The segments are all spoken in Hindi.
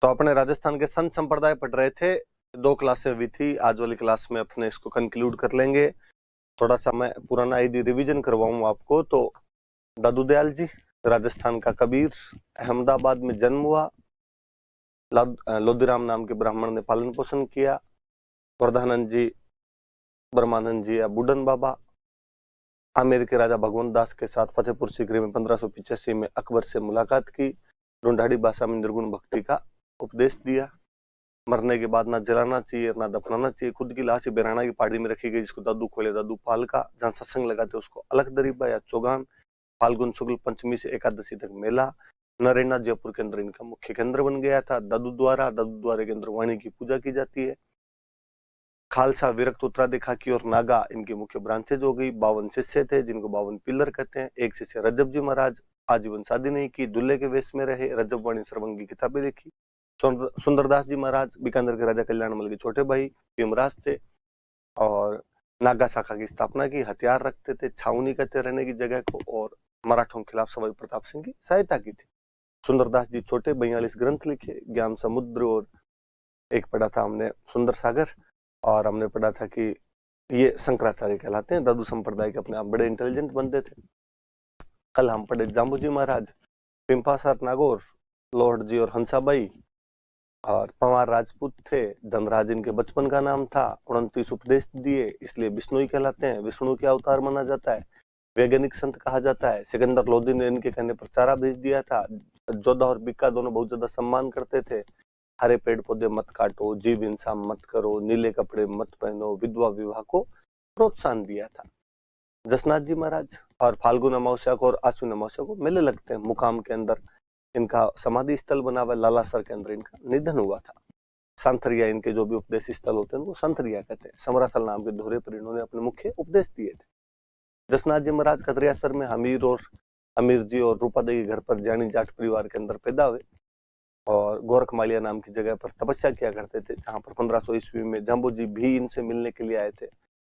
तो अपने राजस्थान के संत संप्रदाय पढ़ रहे थे, 2 क्लासें हुई थी। आज वाली क्लास में अपने इसको कंक्लूड कर लेंगे। थोड़ा सा मैं पुराना आईडी रिवीजन करवाऊं आपको। तो दादू दयाल जी, राजस्थान का कबीर, अहमदाबाद में जन्म हुआ। लोधीराम नाम के ब्राह्मण ने पालन पोषण किया। वर्धानंद जी, ब्रह्मानंद जी या बुडन बाबा। आमेर के राजा भगवंत दास के साथ फतेहपुर सीकरी में 1585 में अकबर से मुलाकात की। ढूंढाड़ी भाषा में निर्गुण भक्ति का उपदेश दिया। मरने के बाद ना जलाना चाहिए ना दफनाना चाहिए। खुद की लाश बेराना की पहाड़ी में रखी गई, जिसको दादू खोले दादू पाल का। जहाँ सत्संग लगाते उसको अलग दरीबा या चौगान। फाल्गुन शुक्ल पंचमी से एकादशी तक मेला। नरेना जयपुर के अंदर इनका मुख्य केंद्र बन गया था। दादू द्वारे के अंदर वाणी की पूजा की जाती है। खालसा, विरक्त, उत्तराधिकार की और नागा इनकी मुख्य ब्रांचेज हो गई। 52 शिष्य थे, जिनको 52 पिलर कहते हैं। एक शिष्य रजब जी महाराज, आजीवन शादी नहीं की, दूल्हे के वेश में रहे। रजब वाणी सर्वंगी किताबें लिखी। सुंदरदास जी महाराज बीकानेर के राजा कल्याणमल के छोटे भाई भीमराज थे और नागा शाखा की स्थापना की। हथियार रखते थे, छावनी कहते रहने की जगह को, और मराठों के खिलाफ सवाई प्रताप सिंह की सहायता की थी। सुंदरदास जी छोटे 42 ग्रंथ लिखे, ज्ञान समुद्र, और एक पढ़ा था हमने सुंदर सागर, और हमने पढ़ा था कि ये शंकराचार्य कहलाते हैं। दादू संप्रदाय के अपने आप बड़े इंटेलिजेंट बंदे थे। कल हम पढ़े जाम्बूजी महाराज, पिंपासर नागौर, लॉर्ड जी और हंसाबाई, और पंवार राजपूत थे। धनराज इनके बचपन का नाम था। 29 उपदेश दिए, इसलिए विष्णु ही कहलाते हैं। विष्णु के अवतार माना जाता है। वैज्ञानिक संत कहा जाता है। सिकंदर लोदी ने इनके कहने पर चारा भेज दिया था। जोधा और बिक्का दोनों बहुत ज्यादा सम्मान करते थे। हरे पेड़ पौधे मत काटो, जीव हिंसा मत करो, नीले कपड़े मत पहनो, विधवा विवाह को प्रोत्साहन दिया था। जसनाथ जी महाराज, और फाल्गुन अमावस्या को और आश्विन अमावस्या को मेले लगते हैं। मुकाम के अंदर इनका समाधि स्थल बना हुआ। लालासर के अंदर इनका निधन हुआ था। सांथरिया, इनके जो भी उपदेश स्थल होते हैं उनको सांथरिया कहते हैं। समराथल नाम के दोहरे पर इन्होंने अपने मुख्य उपदेश दिए थे। जसनाथ जी महाराज कतरियासर में अमीर जी और रूपा देवी घर पर जानी जाट परिवार के अंदर पैदा हुए, और गोरखमालिया नाम की जगह पर तपस्या किया करते थे, जहां पर 1500 ईस्वी में जाम्बू जी भी इनसे मिलने के लिए आए थे।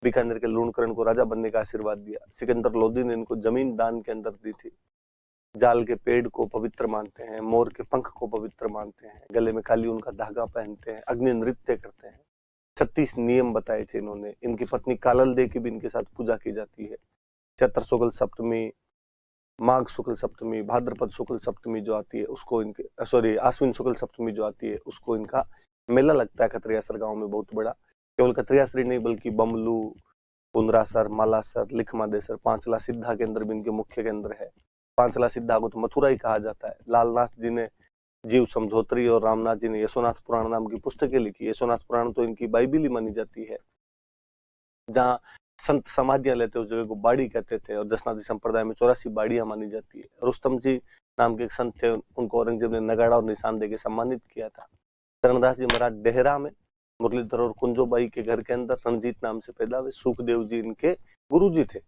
बीकानेर के लूणकरण को राजा बनने का आशीर्वाद दिया। सिकंदर लोदी ने इनको जमीन दान के अंदर दी थी। जाल के पेड़ को पवित्र मानते हैं, मोर के पंख को पवित्र मानते हैं, गले में काली उनका धागा पहनते हैं, अग्नि नृत्य करते हैं। 36 नियम बताए थे इन्होंने। इनकी पत्नी कालल दे की भी इनके साथ पूजा की जाती है। चैत्र शुक्ल सप्तमी, माघ शुक्ल सप्तमी, भाद्रपद शुक्ल सप्तमी जो आती है उसको इनके आश्विन शुक्ल सप्तमी जो आती है उसको इनका मेला लगता है कतरियासर गांव में बहुत बड़ा। केवल कतरियासर नहीं बल्कि बमलू, पुंदरासर, मालासर, लिखमादेसर, पांचला सिद्धा के अंदर भी इनके मुख्य केंद्र है। पांचला सिद्धा को तो मथुरा ही कहा जाता है। लालनाथ जी ने जीव समझोत्री और रामनाथ जी ने यशोनाथ पुराण नाम की पुस्तकें लिखी। यशोनाथ पुराण तो इनकी बाइबिल ही मानी जाती है। जहाँ संत समाधियां लेते उस जगह को बाड़ी कहते थे, और जसनाथी संप्रदाय में 84 बाड़ियां मानी जाती है। रुस्तम जी नाम के एक संत थे, उनको औरंगजेब ने नगाड़ा और निशान देके सम्मानित किया था। चरणदास जी महाराज डेहरा में मुरलीधर और कुंजोबाई के घर के अंदर रणजीत नाम से पैदा हुए। सुखदेव जी इनके गुरु जी थे।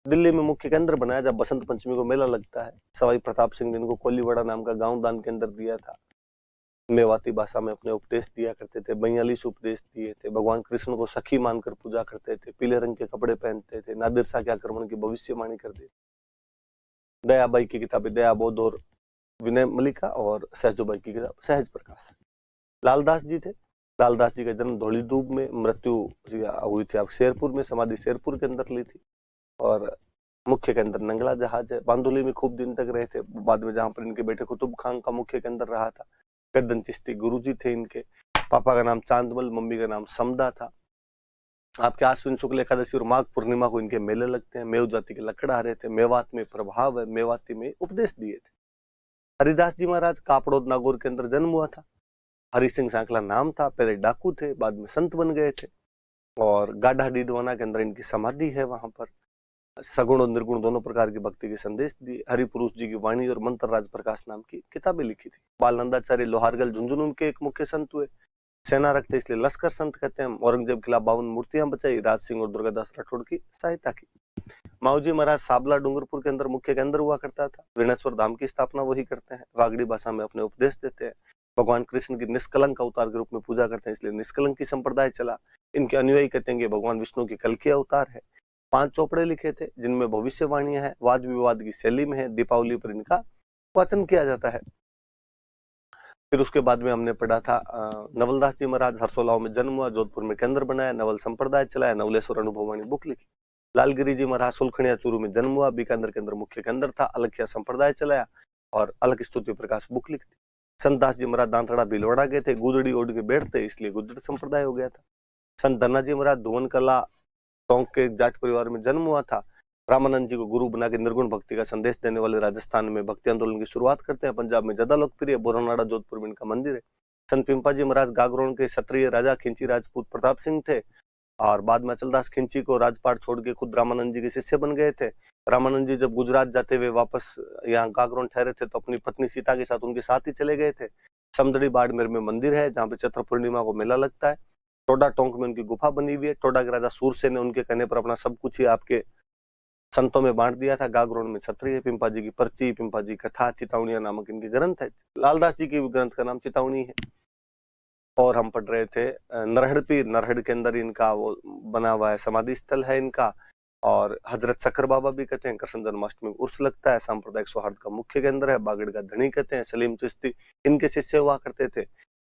दिल्ली में मुख्य केंद्र बनाया जब बसंत पंचमी को मेला लगता है। सवाई प्रताप सिंह ने इनको कोलीवाड़ा नाम का गांव दान के अंदर दिया था। मेवाती भाषा में अपने उपदेश दिया करते थे। 42 उपदेश दिए थे। भगवान कृष्ण को सखी मानकर पूजा करते थे। पीले रंग के कपड़े पहनते थे। नादिर शाह के आक्रमण की भविष्यवाणी करते थे। दयाबाई की किताबें दया बोध और विनय मलिका, और सहजोबाई की किताब सहज प्रकाश। लालदास जी थे। लालदास जी का जन्म धौलीधूप में, मृत्यु हुई थी आप शेरपुर में, समाधि शेरपुर के अंदर ली थी, और मुख्य केंद्र नंगला जहाज है। बांदोली में खूब दिन तक रहे थे, बाद में जहां पर इनके बेटे कुतुब खान का मुख्य केंद्र रहा था। गर्दन चिश्ती गुरुजी थे इनके। पापा का नाम चांदमल, मम्मी का नाम समदा था। आपके आश्विन शुक्ल एकादशी और माघ पूर्णिमा को इनके मेले लगते हैं। मेव जाति के लकड़हारे थे। मेवात में प्रभाव है, मेवाती में उपदेश दिए थे। हरिदास जी महाराज कापड़ोद नागौर के अंदर जन्म हुआ था। हरि सिंह सांकला नाम था। पहले डाकू थे, बाद में संत बन गए थे। और गाढ़ा डीडवाना के अंदर इनकी समाधि है। वहां पर सगुण और निर्गुण दोनों प्रकार की भक्ति के संदेश दिए। हरिपुरुष जी की वाणी और मंत्र राज प्रकाश नाम की किताबें लिखी थी। बाल नंदाचार्य लोहारगल झुंझुनू उनके एक मुख्य संत हुए। सेना रखते इसलिए लश्कर संत कहते हैं। औरंगजेब के खिलाफ 52 मूर्तियां बचाई। राज सिंह और दुर्गादास राठौड़ की सहायता की। माऊजी महाराज साबला डूंगरपुर के अंदर मुख्य केंद्र हुआ करता था। वीणेश्वर धाम की स्थापना वही करते हैं। वागड़ी भाषा में अपने उपदेश देते हैं। भगवान कृष्ण की निष्कलंक अवतार के रूप में पूजा करते हैं, इसलिए निष्कलंक की संप्रदाय चला। इनके अनुयायी कहते हैं कि भगवान विष्णु की कल की अवतार है। 5 चौपड़े लिखे थे, जिनमें भविष्यवाणियां है। वाद विवाद की शैली में है। दीपावली पर इनका वाचन किया जाता है। फिर उसके बाद में हमने पढ़ा था नवलदास जी महाराज, हरसोलाओं में जन्म हुआ, जोधपुर में केंद्र बनाया, नवल संप्रदाय चलाया, नवलेश्वर अनुभवानी बुक लिखी। लालगिरी जी महाराज सुलखनिया चूरू में जन्म हुआ, बीकानेर के अंदर मुख्य केंद्र था, अलखिया संप्रदाय चलाया और अलख स्तुति प्रकाश बुक लिखती। संत दास जी महाराज दांतड़ा भीलवाड़ा गए थे, गुदड़ी ओढ़ के बैठते इसलिए गुदड़ संप्रदाय हो गया था। संत धन्ना जी महाराज धुवन कला टोंक के जाट परिवार में जन्म हुआ था। रामानंद जी को गुरु बना के निर्गुण भक्ति का संदेश देने वाले राजस्थान में भक्ति आंदोलन की शुरुआत करते हैं। पंजाब में ज्यादा लोकप्रिय बोरनाड़ा जोधपुर में इनका मंदिर है। संत पिंपा जी महाराज गागरोन के क्षत्रिय राजा खिंची राजपूत प्रताप सिंह थे और बाद में अचलदास खिंची को राजपाट छोड़ के खुद रामानंद जी के शिष्य बन गए थे। रामानंद जी जब गुजरात जाते हुए वापस यहाँ गागरोन ठहरे थे तो अपनी पत्नी सीता के साथ उनके साथ ही चले गए थे। समदड़ी बाड़मेर में मंदिर है जहाँ पे चैत्र पूर्णिमा को मेला लगता है। टोडा टोंक में उनकी गुफा बनी हुई है। टोडा के राजा सूरसेन ने उनके कहने पर अपना सब कुछ ही आपके संतों में बांट दिया था। गागरोन में क्षत्रिय, पिंपा जी की पर्ची, पिंपा जी कथा, चितावनिया नामक इनके ग्रंथ है। लालदास जी के ग्रंथ का नाम चितावनी है। और हम पढ़ रहे थे नरहड़ पीर, नरहड़ के अंदर इनका वो बना हुआ है समाधि स्थल है इनका। और हजरत शक्कर बाबा भी कहते हैं। कृष्ण जन्माष्टमी में उर्स लगता है। सांप्रदायिक सौहार्द का मुख्य केंद्र है। बागड़ का धनी कहते हैं। सलीम चिश्ती इनके शिष्य हुआ करते थे।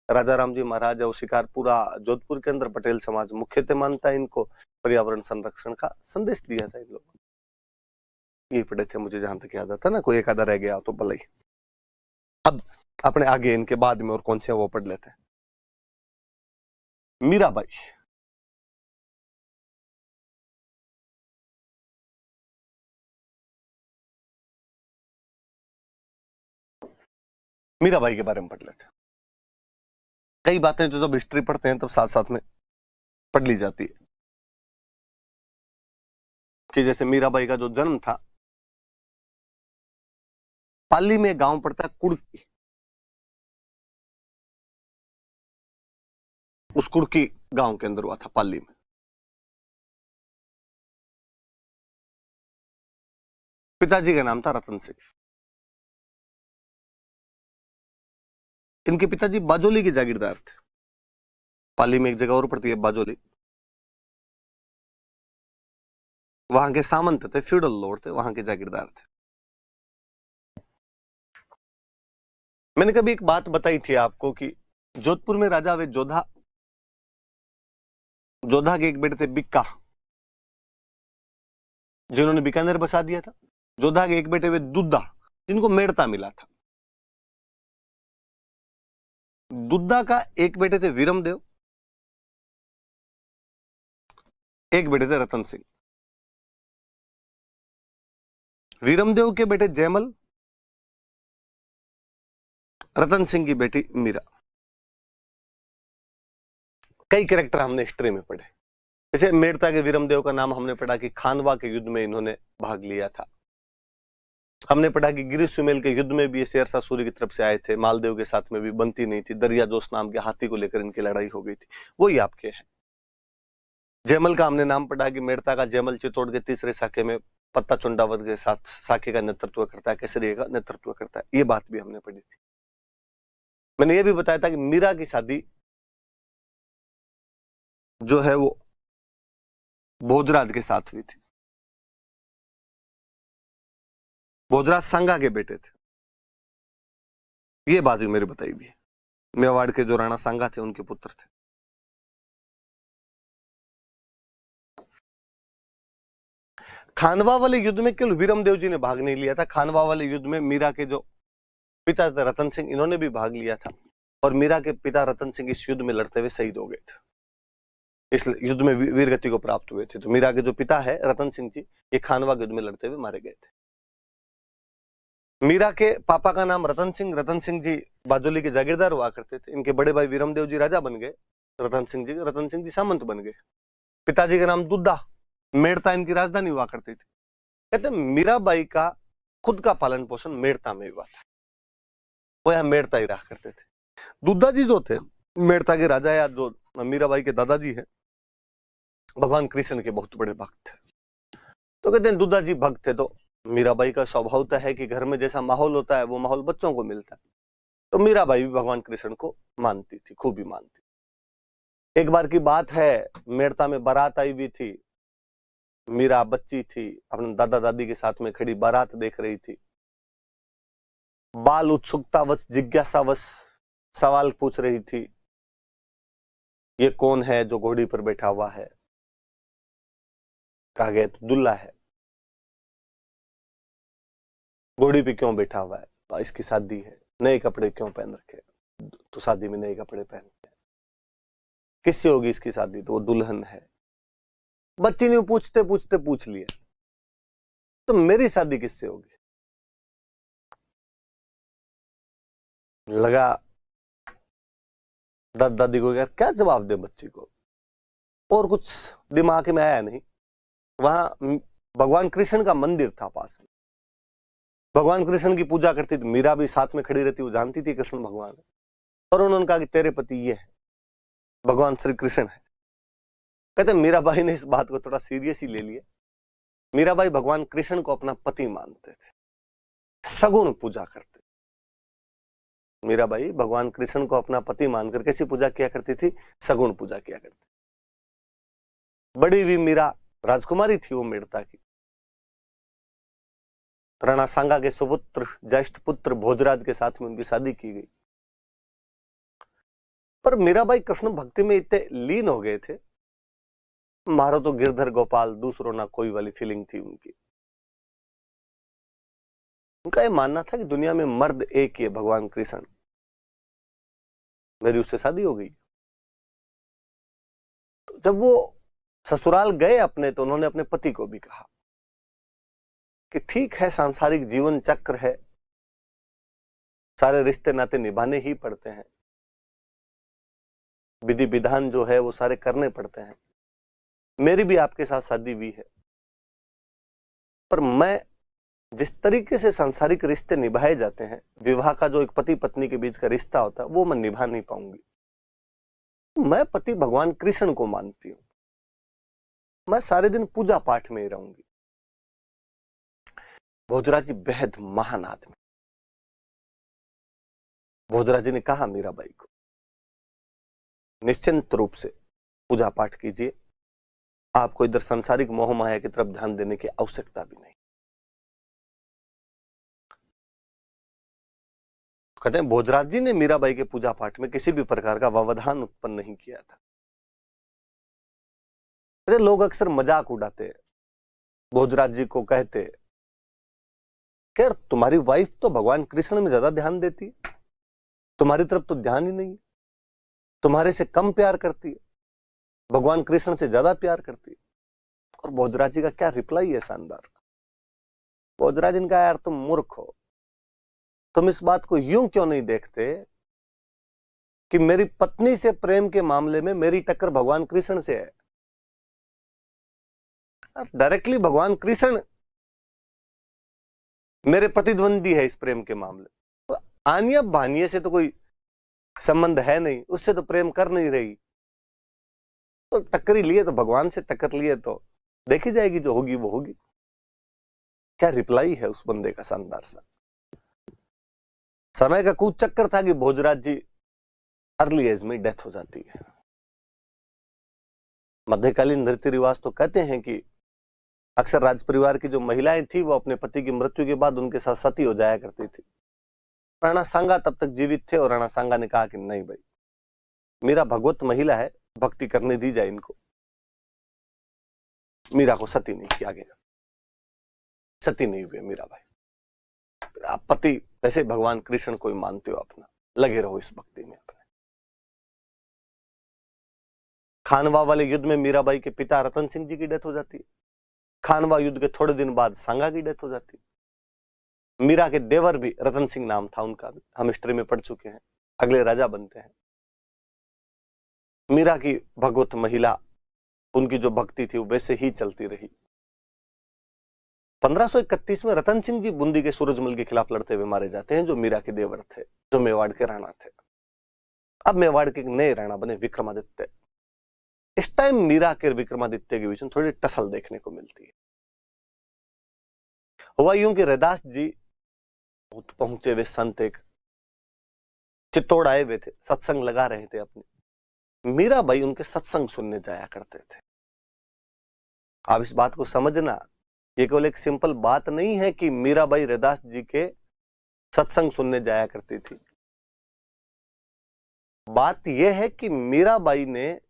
राजा राम जी महाराज और शिकारपुरा जोधपुर के अंदर पटेल समाज मुख्यतः मानता है इनको। पर्यावरण संरक्षण का संदेश दिया था इन लोगों ने। ये पढ़े थे मुझे जहां तक याद आता ना, कोई एक आधा रह गया तो भले ही। अब अपने आगे इनके बाद में और कौन से वो पढ़ लेते हैं। मीराबाई, मीराबाई के बारे में पढ़ लेते हैं। कई बातें जो जब हिस्ट्री पढ़ते हैं तब साथ साथ में पढ़ ली जाती है कि जैसे मीराबाई का जो जन्म था, पाली में गांव पड़ता है कुड़की, उस कुड़की गांव के अंदर हुआ था पाली में। पिताजी का नाम था रतन सिंह। इनके पिताजी बाजोली के जागीरदार थे। पाली में एक जगह और पड़ती है बाजोली, वहां के सामंत थे, फ्यूडल लॉर्ड थे, वहां के जागीरदार थे। मैंने कभी एक बात बताई थी आपको कि जोधपुर में राजा वे जोधा, जोधा के एक बेटे थे बिक्का, जिन्होंने बीकानेर बसा दिया था। जोधा के एक बेटे वे दुद्धा, जिनको मेड़ता मिला था। दुद्धा का एक बेटे थे वीरमदेव, एक बेटे थे रतन सिंह। वीरमदेव के बेटे जयमल, रतन सिंह की बेटी मीरा। कई कैरेक्टर हमने हिस्ट्री में पढ़े। जैसे मेड़ता के वीरमदेव का नाम हमने पढ़ा कि खानवा के युद्ध में इन्होंने भाग लिया था। हमने पढ़ा कि गिरीश सुमेल के युद्ध में भी ये शेरशाह सूरी की तरफ से आए थे। मालदेव के साथ में भी बनती नहीं थी। दरिया जोश नाम के हाथी को लेकर इनकी लड़ाई हो गई थी। वही आपके है। जयमल का हमने नाम पढ़ा कि मेड़ता का जयमल चित्तौड़ के तीसरे साखे में पत्ता चुंडावत के साथ साखे का नेतृत्व करता है, केसरिया का नेतृत्व करता है। ये बात भी हमने पढ़ी थी। मैंने ये भी बताया था कि मीरा की शादी जो है वो भोजराज के साथ हुई थी। भोजराज संगा के बेटे थे। ये बात भी मेरी बताई भी है। मेवाड़ के जो राणा सांगा थे उनके पुत्र थे। खानवा वाले युद्ध में केवल वीरमदेव जी ने भाग नहीं लिया था। खानवा वाले युद्ध में मीरा के जो पिता थे रतन सिंह, इन्होंने भी भाग लिया था। और मीरा के पिता रतन सिंह इस युद्ध में लड़ते हुए शहीद हो गए थे। इस युद्ध में वीर गति को प्राप्त हुए थे। तो मीरा के जो पिता है रतन सिंह जी, ये खानवा के युद्ध में लड़ते हुए मारे गए थे। मीरा के पापा का नाम रतन सिंह। रतन सिंह जी बाजोली के जागीरदार हुआ करते थे। इनके बड़े भाई वीरमदेव जी राजा बन गए, रतन सिंह जी सामंत बन गए। पिताजी का नाम दुद्धा, मेड़ता इनकी राजधानी हुआ करती थी। कहते मीराबाई का खुद का पालन पोषण मेड़ता में हुआ था। वो यहाँ मेड़ता ही रहा करते थे। दुद्धा जी जो थे मेड़ता के राजा, या जो मीराबाई के दादाजी हैं, भगवान कृष्ण के बहुत बड़े भक्त थे। तो कहते हैं दुद्धा जी भक्त थे, तो मीराबाई का स्वभाव तो है कि घर में जैसा माहौल होता है वो माहौल बच्चों को मिलता है। तो मीराबाई भी भगवान कृष्ण को मानती थी, खूब ही मानती। एक बार की बात है, मेड़ता में बारात आई हुई थी। मीरा बच्ची थी, अपने दादा दादी के साथ में खड़ी बारात देख रही थी। बाल उत्सुकतावश, जिज्ञासावश सवाल पूछ रही थी, ये कौन है जो घोड़ी पर बैठा हुआ है? कहा गया तो दुल्हा है। घोड़ी पे क्यों बैठा हुआ है? तो इसकी शादी है। नए कपड़े क्यों पहन रखे? तो शादी में नए कपड़े पहनते हैं। किससे होगी इसकी शादी? तो वो दुल्हन है। बच्ची ने पूछते पूछते पूछ लिया, तो मेरी शादी किससे होगी? लगा दादा दादी को, यार क्या जवाब दे बच्ची को, और कुछ दिमाग में आया नहीं। वहां भगवान कृष्ण का मंदिर था पास में, भगवान कृष्ण की पूजा करती थी। मीरा भी साथ में खड़ी रहती, वो जानती थी कृष्ण भगवान है। और उन्होंने कहा कि तेरे पति ये है, भगवान श्री कृष्ण है। कहते मीराबाई ने इस बात को थोड़ा सीरियस ही ले लिया। मीराबाई भगवान कृष्ण को अपना पति मानते थे, सगुण पूजा करते। मीराबाई भगवान कृष्ण को अपना पति मानकर कैसी पूजा किया करती थी? सगुण पूजा किया करती। बड़ी हुई मीरा राजकुमारी थी, वो मेड़ता की। राणा सांगा के सुपुत्र ज्येष्ठ पुत्र भोजराज के साथ में उनकी शादी की गई। पर मीराबाई कृष्ण भक्ति में इतने लीन हो गए थे, मारो तो गिरधर गोपाल दूसरों ना कोई वाली फीलिंग थी उनकी। उनका यह मानना था कि दुनिया में मर्द एक ही है, भगवान कृष्ण। मेरी उससे शादी हो गई। तो जब वो ससुराल गए अपने, तो उन्होंने अपने पति को भी कहा कि ठीक है, सांसारिक जीवन चक्र है, सारे रिश्ते नाते निभाने ही पड़ते हैं, विधि विधान जो है वो सारे करने पड़ते हैं। मेरी भी आपके साथ शादी हुई है, पर मैं जिस तरीके से सांसारिक रिश्ते निभाए जाते हैं, विवाह का जो एक पति पत्नी के बीच का रिश्ता होता है, वो मैं निभा नहीं पाऊंगी। मैं पति भगवान कृष्ण को मानती हूं, मैं सारे दिन पूजा पाठ में ही रहूंगी। भोजराज जी बेहद महान आदमी। भोजराज जी ने कहा मीराबाई को, निश्चिंत रूप से पूजा पाठ कीजिए, आपको इधर सांसारिक मोह माया की तरफ ध्यान देने की आवश्यकता भी नहीं। कहते हैं भोजराज जी ने मीराबाई के पूजा पाठ में किसी भी प्रकार का व्यवधान उत्पन्न नहीं किया था। लोग अक्सर मजाक उड़ाते हैं, भोजराज जी को कहते कि यार तुम्हारी वाइफ तो भगवान कृष्ण में ज्यादा ध्यान देती है, तुम्हारी तरफ तो ध्यान ही नहीं है, तुम्हारे से कम प्यार करती है, भगवान कृष्ण से ज्यादा प्यार करती है। और भोजराज जी का क्या रिप्लाई है शानदार। भोजराज जी ने कहा, यार तुम मूर्ख हो, तुम इस बात को यूं क्यों नहीं देखते कि मेरी पत्नी से प्रेम के मामले में मेरी टक्कर भगवान कृष्ण से है। डायरेक्टली भगवान कृष्ण मेरे प्रतिद्वंदी है इस प्रेम के मामले। तो आनिया बानिया से तो कोई संबंध है नहीं, उससे तो प्रेम कर नहीं रही, तो टक्करी लिए तो भगवान से टक्कर लिए तो देखी जाएगी, जो होगी वो होगी। क्या रिप्लाई है उस बंदे का शानदार सा। समय का कूच चक्कर था कि भोजराज जी अर्ली एज में डेथ हो जाती है। मध्यकालीन रीति रिवाज तो कहते हैं कि अक्सर राज परिवार की जो महिलाएं थी, वो अपने पति की मृत्यु के बाद उनके साथ सती हो जाया करती थी। राणा सांगा तब तक जीवित थे, और राणा सांगा ने कहा कि नहीं भाई, मीरा भगवत महिला है, भक्ति करने दी जाए इनको। मीरा को सती नहीं किया गया, सती नहीं हुए मीरा भाई। आप पति वैसे भगवान कृष्ण को ही मानते हो अपना, लगे रहो इस भक्ति में अपने। खानवा वाले युद्ध में मीराबाई के पिता रतन सिंह जी की डेथ हो जाती है। खानवा युद्ध के थोड़े दिन बाद सांगा की डेथ हो जाती है। मीरा के देवर भी रतन सिंह नाम था उनका भी, हम हिस्ट्री में पढ़ चुके हैं, अगले राजा बनते हैं। मीरा की भगवत महिला, उनकी जो भक्ति थी वो वैसे ही चलती रही। 1531 में रतन सिंह जी बूंदी के सूरजमल के खिलाफ लड़ते हुए मारे जाते हैं, जो मीरा के देवर थे, जो मेवाड़ के राणा थे। अब मेवाड़ के नए राणा बने विक्रमादित्य। इस टाइम मीरा के विक्रमादित्य के बीच में थोड़ी टसल देखने को मिलती है। हुआ यूं कि रैदास जी बहुत पहुंचे हुए संत एक चित्तौड़ आए हुए थे, सत्संग लगा रहे थे अपने। मीराबाई उनके सत्संग सुनने जाया करते थे। आप इस बात को समझना, ये केवल एक सिंपल बात नहीं है कि मीराबाई रैदास जी के सत्संग सुनने जाया करती थी। बात यह है कि मीराबाई ने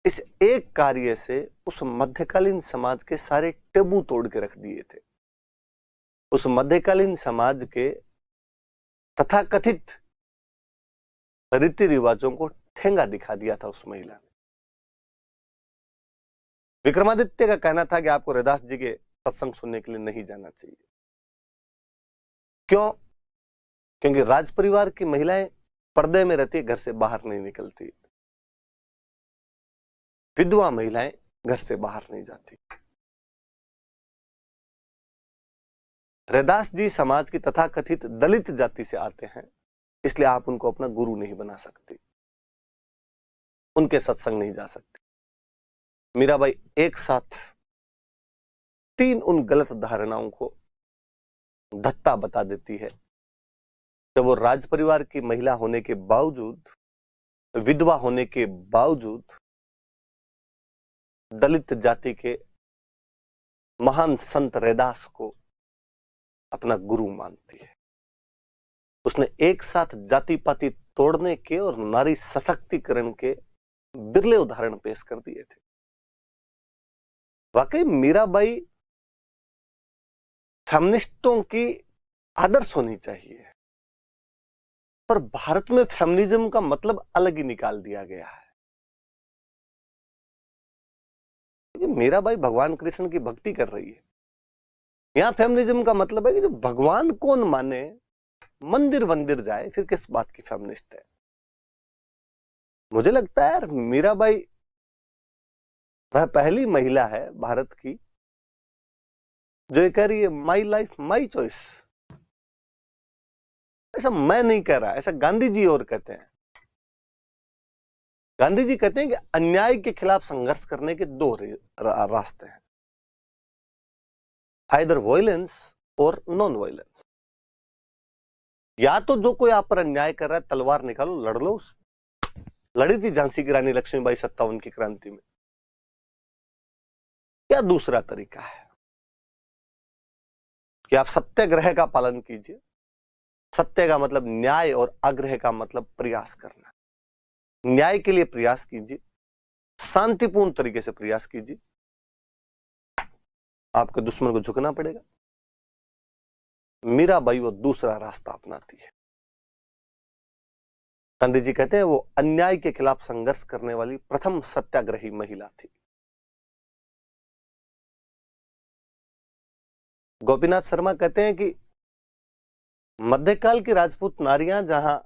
इस एक कार्य से उस मध्यकालीन समाज के सारे टेबू तोड़ के रख दिए थे। उस मध्यकालीन समाज के तथाकथित रीति रिवाजों को ठेंगा दिखा दिया था उस महिला ने। विक्रमादित्य का कहना था कि आपको रैदास जी के सत्संग सुनने के लिए नहीं जाना चाहिए। क्यों? क्योंकि राज परिवार की महिलाएं पर्दे में रहती, घर से बाहर नहीं निकलती। विधवा महिलाएं घर से बाहर नहीं जाती। रैदास जी समाज की तथाकथित दलित जाति से आते हैं, इसलिए आप उनको अपना गुरु नहीं बना सकते, उनके सत्संग नहीं जा सकते। मीराबाई एक साथ 3 उन गलत धारणाओं को धत्ता बता देती है। जब वो राज परिवार की महिला होने के बावजूद, विधवा होने के बावजूद दलित जाति के महान संत रैदास को अपना गुरु मानती है। उसने एक साथ जाति पाति तोड़ने के और नारी सशक्तिकरण के बिरले उदाहरण पेश कर दिए थे। वाकई मीराबाई फेमिनिस्टों की आदर्श होनी चाहिए, पर भारत में फेमिनिज्म का मतलब अलग ही निकाल दिया गया है। मीराबाई भगवान कृष्ण की भक्ति कर रही है। यहां फेमिनिज्म का मतलब है कि जो भगवान कौन माने, मंदिर वंदिर जाए, फिर किस बात की फेमिनिस्ट है। मुझे लगता है यार, मीराबाई वह पहली महिला है भारत की जो ये कह रही है माई लाइफ माई चॉइस। ऐसा मैं नहीं कह रहा, ऐसा गांधी जी और कहते हैं। गांधी जी कहते हैं कि अन्याय के खिलाफ संघर्ष करने के 2 रास्ते हैं, आइदर वायलेंस और नॉन वायलेंस। या तो जो कोई आप पर अन्याय कर रहा है, तलवार निकालो, लड़ लो उससे। लड़ी थी झांसी की रानी लक्ष्मीबाई 57 की क्रांति में। या दूसरा तरीका है कि आप सत्याग्रह का पालन कीजिए। सत्य का मतलब न्याय और आग्रह का मतलब प्रयास करना। न्याय के लिए प्रयास कीजिए, शांतिपूर्ण तरीके से प्रयास कीजिए। आपके दुश्मन को झुकना पड़ेगा। मीराबाई वो दूसरा रास्ता अपनाती है। गांधी जी कहते हैं वो अन्याय के खिलाफ संघर्ष करने वाली प्रथम सत्याग्रही महिला थी। गोपीनाथ शर्मा कहते हैं कि मध्यकाल की राजपूत नारियां जहां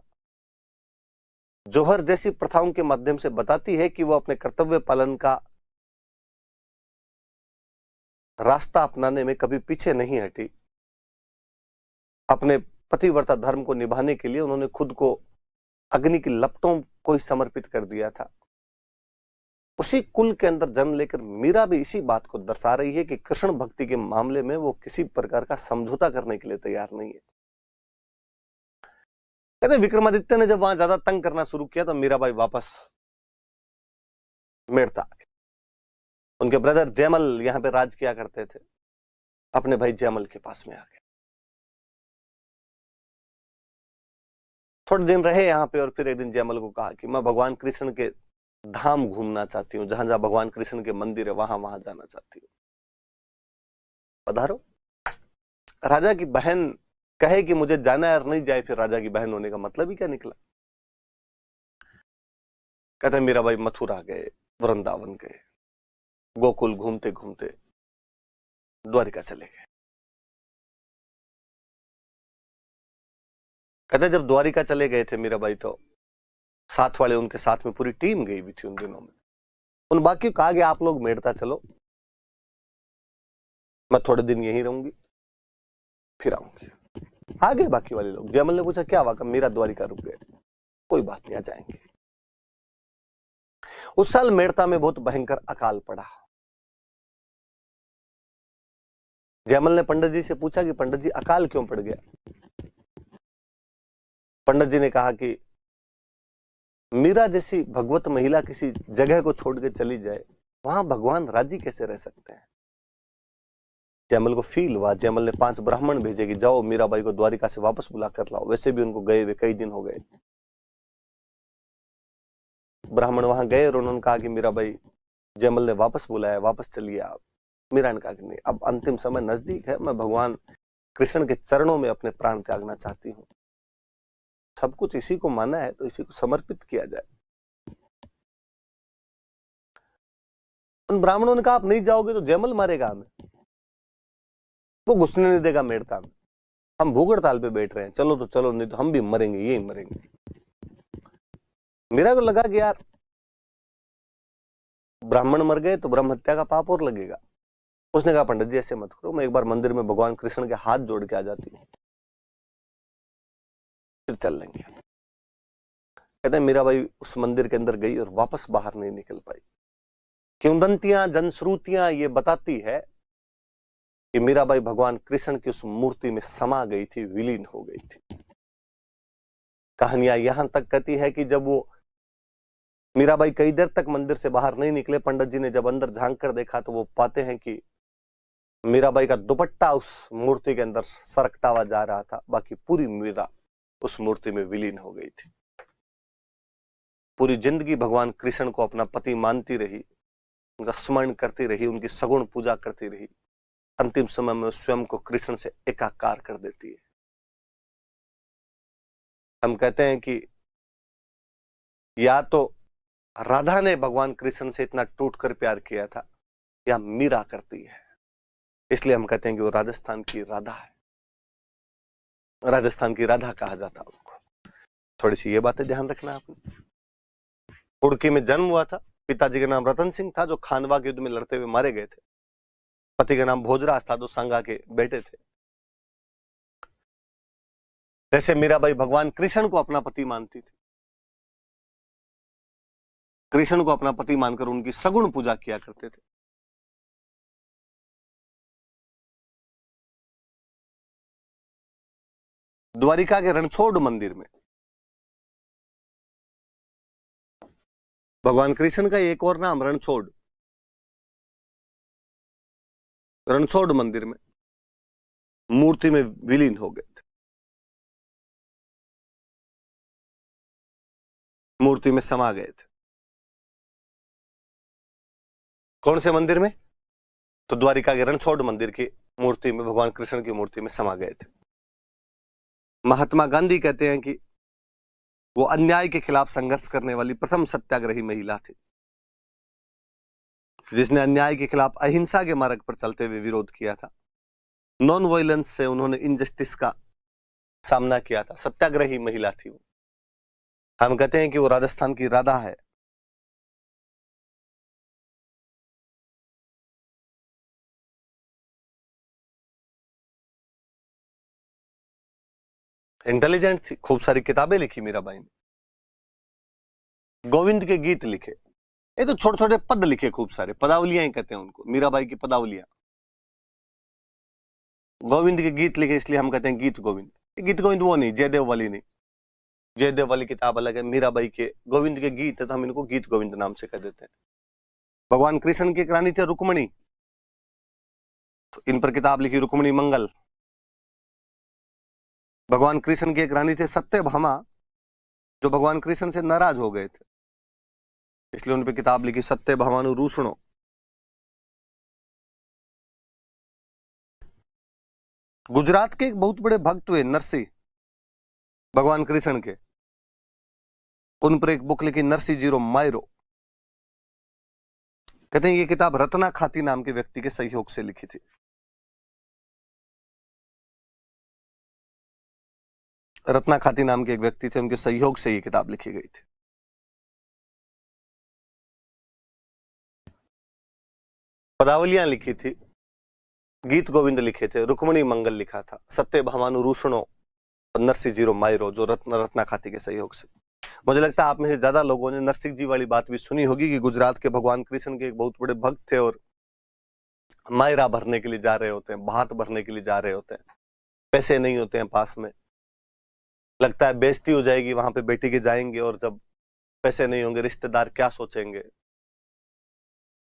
जौहर जैसी प्रथाओं के माध्यम से बताती है कि वो अपने कर्तव्य पालन का रास्ता अपनाने में कभी पीछे नहीं हटी, अपने पतिव्रता धर्म को निभाने के लिए उन्होंने खुद को अग्नि की लपटों को ही समर्पित कर दिया था। उसी कुल के अंदर जन्म लेकर मीरा भी इसी बात को दर्शा रही है कि कृष्ण भक्ति के मामले में वो किसी प्रकार का समझौता करने के लिए तैयार नहीं है। कहते विक्रमादित्य ने जब वहां ज्यादा तंग करना शुरू किया तो मीराबाई वापस मेड़ता आ गए। उनके ब्रदर जयमल यहां पे राज किया करते थे, अपने भाई जयमल के पास में आ गए। थोड़े दिन रहे यहां पे और फिर एक दिन जयमल को कहा कि मैं भगवान कृष्ण के धाम घूमना चाहती हूँ, जहां जहां भगवान कृष्ण के मंदिर है वहां वहां जाना चाहती हूँ, पधारो। राजा की बहन कहे कि मुझे जाना है और नहीं जाए, फिर राजा की बहन होने का मतलब ही क्या निकला। कहते मीराबाई मथुरा गए, वृंदावन गए, गोकुल घूमते घूमते द्वारिका चले गए। कहते जब द्वारिका चले गए थे मीराबाई तो साथ वाले उनके साथ में पूरी टीम गई हुई थी उन दिनों में। उन बाकी कहा गया आप लोग मेड़ता चलो, मैं थोड़े दिन यहीं रहूंगी, फिर आऊंगी। आ गए बाकी वाले लोग। जयमल ने पूछा क्या हुआ? मेरा द्वारिका रुक गए। कोई बात नहीं, आ जाएंगे। उस साल मेड़ता में बहुत भयंकर अकाल पड़ा। जयमल ने पंडित जी से पूछा कि पंडित जी अकाल क्यों पड़ गया? पंडित जी ने कहा कि मीरा जैसी भगवत महिला किसी जगह को छोड़ के चली जाए, वहां भगवान राजी कैसे रह सकते हैं? जयमल को फील हुआ। जयमल ने 5 ब्राह्मण भेजे कि जाओ मीराबाई को द्वारिका से वापस बुला कर लाओ। वैसे भी उनको गए हुए कई दिन हो गए। ब्राह्मण वहां गए और उन्होंने कहा कि मीरा भाई जयमल ने वापस बुलाया, वापस चलिए आप। मीरा ने कहा कि नहीं, अब अंतिम समय नजदीक है, मैं भगवान कृष्ण के चरणों में अपने प्राण त्यागना चाहती हूँ। सब कुछ इसी को माना है तो इसी को समर्पित किया जाए। उन ब्राह्मणों ने कहा आप नहीं जाओगे तो जयमल मारेगा हमें, वो घुसने नहीं देगा मेड़ता में, हम भूख हड़ताल पे बैठ रहे हैं, चलो तो चलो, नहीं तो हम भी मरेंगे, यही मरेंगे। मेरा को लगा कि यार ब्राह्मण मर गए तो ब्रह्म हत्या का पाप और लगेगा। उसने कहा पंडित जी ऐसे मत करो, मैं एक बार मंदिर में भगवान कृष्ण के हाथ जोड़ के आ जाती हूँ, फिर चल लेंगे। कहते हैं मीराबाई उस मंदिर के अंदर गई और वापस बाहर नहीं निकल पाई। किंवदंतियां, जनश्रुतियां ये बताती है कि मीराबाई भगवान कृष्ण की उस मूर्ति में समा गई थी, विलीन हो गई थी। कहानियां यहां तक कहती है कि जब वो मीराबाई कई देर तक मंदिर से बाहर नहीं निकले, पंडित जी ने जब अंदर झांक कर देखा तो वो पाते हैं कि मीराबाई का दुपट्टा उस मूर्ति के अंदर सरकता हुआ जा रहा था, बाकी पूरी मीरा उस मूर्ति में विलीन हो गई थी। पूरी जिंदगी भगवान कृष्ण को अपना पति मानती रही, उनका स्मरण करती रही, उनकी सगुण पूजा करती रही। अंतिम समय में स्वयं को कृष्ण से एकाकार कर देती है। हम कहते हैं कि या तो राधा ने भगवान कृष्ण से इतना टूटकर प्यार किया था, या मीरा करती है। इसलिए हम कहते हैं कि वो राजस्थान की राधा है, राजस्थान की राधा कहा जाता है उनको। थोड़ी सी ये बातें ध्यान रखना आपने। कुड़की में जन्म हुआ था, पिताजी का नाम रतन सिंह था जो खानवा के युद्ध में लड़ते हुए मारे गए थे। पति का नाम भोजराज था जो सांगा के बेटे थे। जैसे मीराबाई भगवान कृष्ण को अपना पति मानती थी, कृष्ण को अपना पति मानकर उनकी सगुण पूजा किया करते थे। द्वारिका के रणछोड़ मंदिर में भगवान कृष्ण का एक और नाम रणछोड़, रणछोड़ मंदिर में मूर्ति में विलीन हो गए थे, मूर्ति में समा गए थे। कौन से मंदिर में? तो द्वारिका के रणछोड़ मंदिर की मूर्ति में, भगवान कृष्ण की मूर्ति में समा गए थे। महात्मा गांधी कहते हैं कि वो अन्याय के खिलाफ संघर्ष करने वाली प्रथम सत्याग्रही महिला थी, जिसने अन्याय के खिलाफ अहिंसा के मार्ग पर चलते हुए विरोध किया था। नॉन वायलेंस से उन्होंने इनजस्टिस का सामना किया था। सत्याग्रही महिला थी वो। हम कहते हैं कि वो राजस्थान की राधा है। इंटेलिजेंट थी, खूब सारी किताबें लिखी मीराबाई ने, गोविंद के गीत लिखे, ये तो छोटे छोटे पद लिखे, खूब सारे पदावलियां ही कहते हैं उनको, मीराबाई की पदावलियां। गोविंद के गीत लिखे इसलिए हम कहते हैं गीत गोविंद। गीत गोविंद वो नहीं, जयदेव वाली नहीं, जयदेव वाली किताब अलग है। मीराबाई के गोविंद के गीत है तो हम इनको गीत गोविंद नाम से कह देते हैं। भगवान कृष्ण की एक रानी थी रुक्मणी, तो इन पर किताब लिखी रुक्मणी मंगल। भगवान कृष्ण की एक रानी थे सत्यभामा, जो भगवान कृष्ण से नाराज हो गए थे, इसलिए उन पर किताब लिखी सत्यभामानु रूषणो। गुजरात के एक बहुत बड़े भक्त हुए नरसिंह, भगवान कृष्ण के, उन पर एक बुक लिखी नरसिंह जीरो मायरो। कहते हैं ये किताब रत्ना खाती नाम के व्यक्ति के सहयोग से लिखी थी। रत्ना खाती नाम के एक व्यक्ति थे, उनके सहयोग से ये किताब लिखी गई थी। पदावलियां लिखी थी, गीत गोविंद लिखे थे, रुक्मणी मंगल लिखा था, सत्यभामानु रूषणो और नरसिंह जीरो मायरो, जो रत्ना खाती के सहयोग से। मुझे लगता है आप में से ज्यादा लोगों ने नरसिंह जी वाली बात भी सुनी होगी कि गुजरात के भगवान कृष्ण के एक बहुत बड़े भक्त थे और मायरा भरने के लिए जा रहे होते हैं, भात भरने के लिए जा रहे होते हैं, पैसे नहीं होते हैं पास में, लगता है बेइज्जती हो जाएगी वहां पे बेटी के जाएंगे और जब पैसे नहीं होंगे रिश्तेदार क्या सोचेंगे।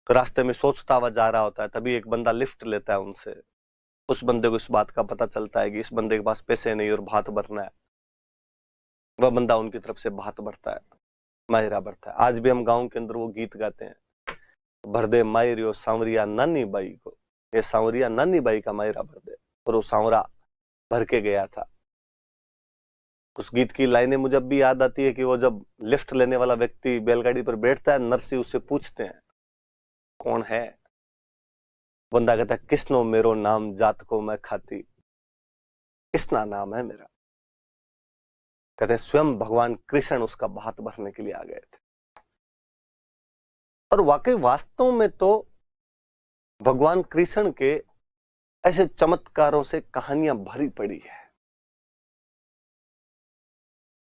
तो रास्ते में सोचता हुआ जा रहा होता है, तभी एक बंदा लिफ्ट लेता है उनसे। उस बंदे को इस बात का पता चलता है कि इस बंदे के पास पैसे नहीं और भात भरना है। वह बंदा उनकी तरफ से भात भरता है। मायरा बढ़ता है। आज भी हम गांव के अंदर वो गीत गाते हैं, भर दे मायरियो सांवरिया नानी बाई को, ये सांवरिया नानी बाई का मायरा भर दे, और वो सांवरा भर के गया था। उस गीत की लाइनें मुझे अब भी याद आती है कि वो जब लिफ्ट लेने वाला व्यक्ति बैलगाड़ी पर बैठता है, नर्सी उससे पूछते हैं कौन है, बंदा कहता है किसनो मेरो नाम जात को मैं खाती, किसना नाम है मेरा। कहते हैं स्वयं भगवान कृष्ण उसका भात भरने के लिए आ गए थे। और वाकई वास्तव में तो भगवान कृष्ण के ऐसे चमत्कारों से कहानियां भरी पड़ी है।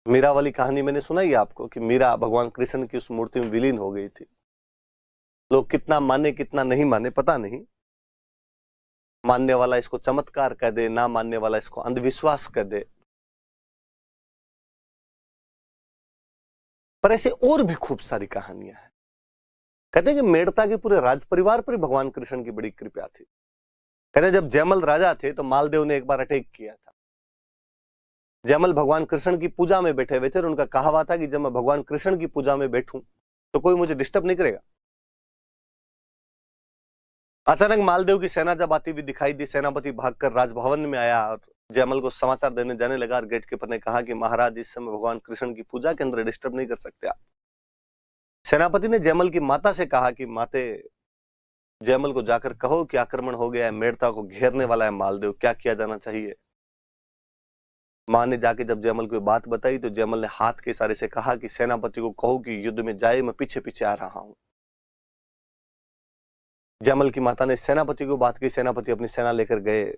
मीरा वाली कहानी मैंने सुनाई आपको कि मीरा भगवान कृष्ण की उस मूर्ति में विलीन हो गई थी। लोग कितना माने कितना नहीं माने पता नहीं, मानने वाला इसको चमत्कार कह दे, ना मानने वाला इसको अंधविश्वास कह दे, पर ऐसे और भी खूब सारी कहानियां हैं। कहते हैं कि मेड़ता के पूरे राज परिवार पर भगवान कृष्ण की बड़ी कृपा थी। कहते हैं जब जयमल राजा थे तो मालदेव ने एक बार अटैक किया था। जयमल भगवान कृष्ण की पूजा में बैठे हुए थे और उनका कहा हुआ था कि जब मैं भगवान कृष्ण की पूजा में बैठूं तो कोई मुझे डिस्टर्ब नहीं करेगा। अचानक मालदेव की सेना जब आती हुई दिखाई दी, सेनापति भागकर राजभवन में आया और जयमल को समाचार देने जाने लगा और गेट कीपर ने कहा कि महाराज इस समय भगवान कृष्ण की पूजा के अंदर डिस्टर्ब नहीं कर सकते आप। सेनापति ने जयमल की माता से कहा कि माते, जयमल को जाकर कहो कि आक्रमण हो गया है, मेड़ता को घेरने वाला है मालदेव, क्या किया जाना चाहिए। मां ने जाके जब जयमल को बात बताई तो जयमल ने हाथ के इशारे से कहा कि सेनापति को कहो कि युद्ध में जाए, मैं पीछे पीछे आ रहा हूं। जयमल की माता ने सेनापति को बात की, सेनापति अपनी सेना लेकर गए,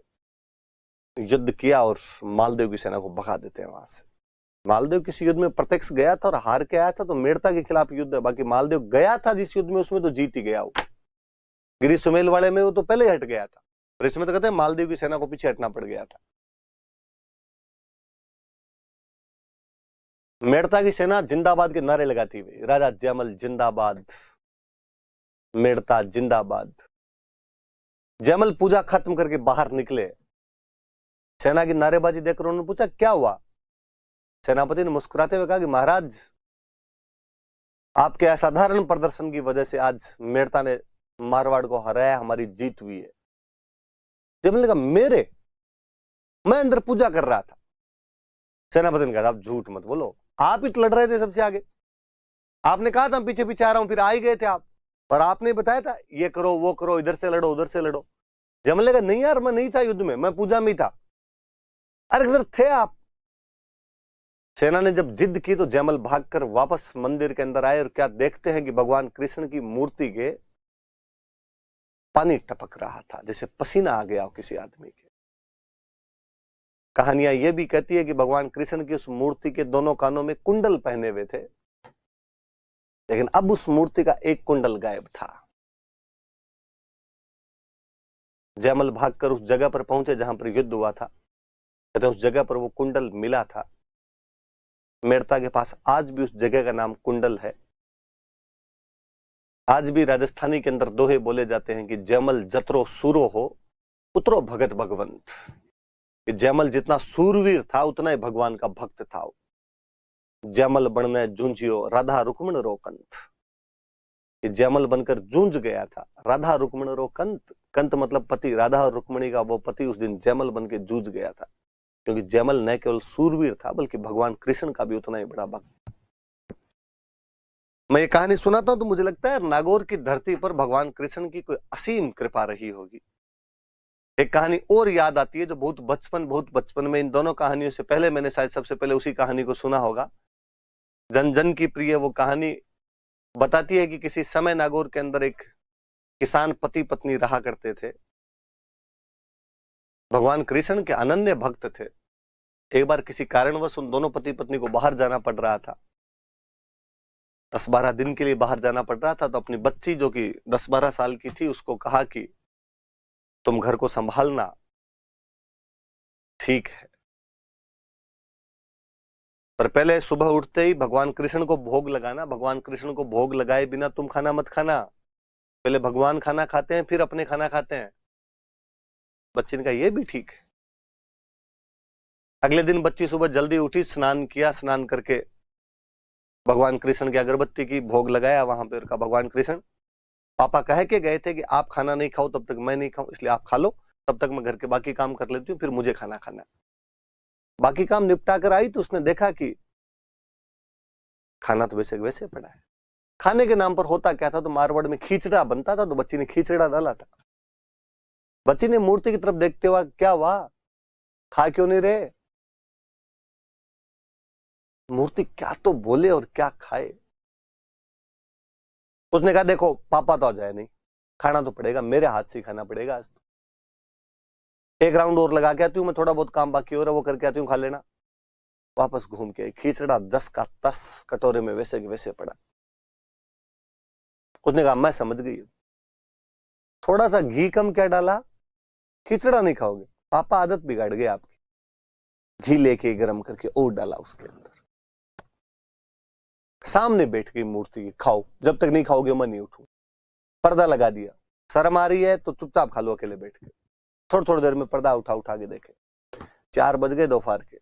युद्ध किया और मालदेव की सेना को भगा देते हैं वहां से। मालदेव किसी युद्ध में प्रत्यक्ष गया था और हार के आया था, तो मेड़ता के खिलाफ युद्ध है। बाकी मालदेव गया था जिस युद्ध में, उसमें तो जीत ही गया। वो गिरी सुमेल वाले में वो तो पहले ही हट गया था, और इसमें तो कहते हैं मालदेव की सेना को पीछे हटना पड़ गया था। मेड़ता की सेना जिंदाबाद के नारे लगाती हुई, राजा जयमल जिंदाबाद, मेड़ता जिंदाबाद। जयमल पूजा खत्म करके बाहर निकले, सेना की नारेबाजी देखकर उन्होंने पूछा क्या हुआ। सेनापति ने मुस्कुराते हुए कहा कि महाराज, आपके असाधारण प्रदर्शन की वजह से आज मेड़ता ने मारवाड़ को हराया, हमारी जीत हुई है। जयमल ने कहा मेरे, मैं अंदर पूजा कर रहा था। सेनापति ने कहा आप झूठ मत बोलो, आप ही तो लड़ रहे थे सबसे आगे, आपने कहा था पीछे पीछे आ रहा हूं, फिर आ ही गए थे आप, और आपने बताया था ये करो वो करो, इधर से लड़ो उधर से लड़ो। जयमल ने कहा नहीं यार, मैं नहीं था युद्ध में, मैं पूजा में ही था। अरे सर थे आप। सेना ने जब जिद की तो जयमल भागकर वापस मंदिर के अंदर आए और क्या देखते हैं कि भगवान कृष्ण की मूर्ति के पानी टपक रहा था, जैसे पसीना आ गया हो किसी आदमी के। कहानियां यह भी कहती है कि भगवान कृष्ण की उस मूर्ति के दोनों कानों में कुंडल पहने हुए थे, लेकिन अब उस मूर्ति का एक कुंडल गायब था। जयमल भागकर उस जगह पर पहुंचे जहां पर युद्ध हुआ था। कहते हैं उस जगह पर वो कुंडल मिला था। मेड़ता के पास आज भी उस जगह का नाम कुंडल है। आज भी राजस्थानी के अंदर दोहे बोले जाते हैं कि जयमल जतरो सूरो हो उतरो भगत भगवंत, कि जयमल जितना सूरवीर था उतना ही भगवान का भक्त था। जयमल बनने जूझियो राधा रुक्मण रो कंत, कि जयमल बनकर जूझ गया था, राधा रुक्मण रो कंत, कंत मतलब पति, राधा और रुक्मणी का वो पति उस दिन जयमल बन के जूझ गया था, क्योंकि जयमल न केवल सूरवीर था बल्कि भगवान कृष्ण का भी उतना ही बड़ा भक्त। मैं ये कहानी सुनाता हूं तो मुझे लगता है नागौर की धरती पर भगवान कृष्ण की कोई असीम कृपा रही होगी। एक कहानी और याद आती है जो बहुत बचपन में, इन दोनों कहानियों से पहले मैंने शायद सबसे पहले उसी कहानी को सुना होगा। जन जन की प्रिय वो कहानी बताती है कि किसी समय नागौर के अंदर एक किसान पति पत्नी रहा करते थे। भगवान कृष्ण के अनन्य भक्त थे। एक बार किसी कारणवश उन दोनों पति पत्नी को बाहर जाना पड़ रहा था, 10-12 दिन के लिए बाहर जाना पड़ रहा था। तो अपनी बच्ची जो कि 10-12 साल की थी उसको कहा कि तुम घर को संभालना, ठीक है, पर पहले सुबह उठते ही भगवान कृष्ण को भोग लगाना, भगवान कृष्ण को भोग लगाए बिना तुम खाना मत खाना, पहले भगवान खाना खाते हैं फिर अपने खाना खाते हैं। बच्ची ने कहा ये भी ठीक है। अगले दिन बच्ची सुबह जल्दी उठी, स्नान किया, स्नान करके भगवान कृष्ण की अगरबत्ती की भोग लगाया वहां पे, कहा भगवान कृष्ण, पापा कह के गए थे कि आप खाना नहीं खाओ तब तक मैं नहीं खाऊं, इसलिए आप खा लो, तब तक मैं घर के बाकी काम कर लेती हूँ, फिर मुझे खाना खाना है। बाकी काम निपटा कर आई तो उसने देखा कि खाना तो वैसे वैसे पड़ा है। खाने के नाम पर होता क्या था, तो मारवाड़ में खींचड़ा बनता था, तो बच्ची ने खींचड़ा डाला था। बच्ची ने मूर्ति की तरफ देखते हुआ, क्या हुआ, खा क्यों नहीं रहे? मूर्ति क्या तो बोले और क्या खाए। उसने कहा देखो पापा तो आ जाए नहीं, खाना तो पड़ेगा, मेरे हाथ से खाना पड़ेगा आज तो। एक राउंड और लगा के आती हूँ मैं, थोड़ा बहुत काम बाकी हो रहा है वो करके आती हूँ, खा लेना। वापस घूम के खींचड़ा 10 का 10 कटोरे में वैसे के वैसे पड़ा। उसने कहा मैं समझ गई, थोड़ा सा घी कम क्या डाला, खिचड़ा नहीं खाओगे। पापा आदत बिगाड़ गई आपकी। घी लेके गरम करके और डाला उसके अंदर, सामने बैठ गई मूर्ति की, खाओ, जब तक नहीं खाओगे मैं नहीं उठूं। पर्दा लगा दिया, शर्म आ रही है तो चुपचाप खा लो अकेले बैठ के। थोड़ी थोड़ी देर में पर्दा उठा उठा के देखे, 4 बज गए दोपहर के।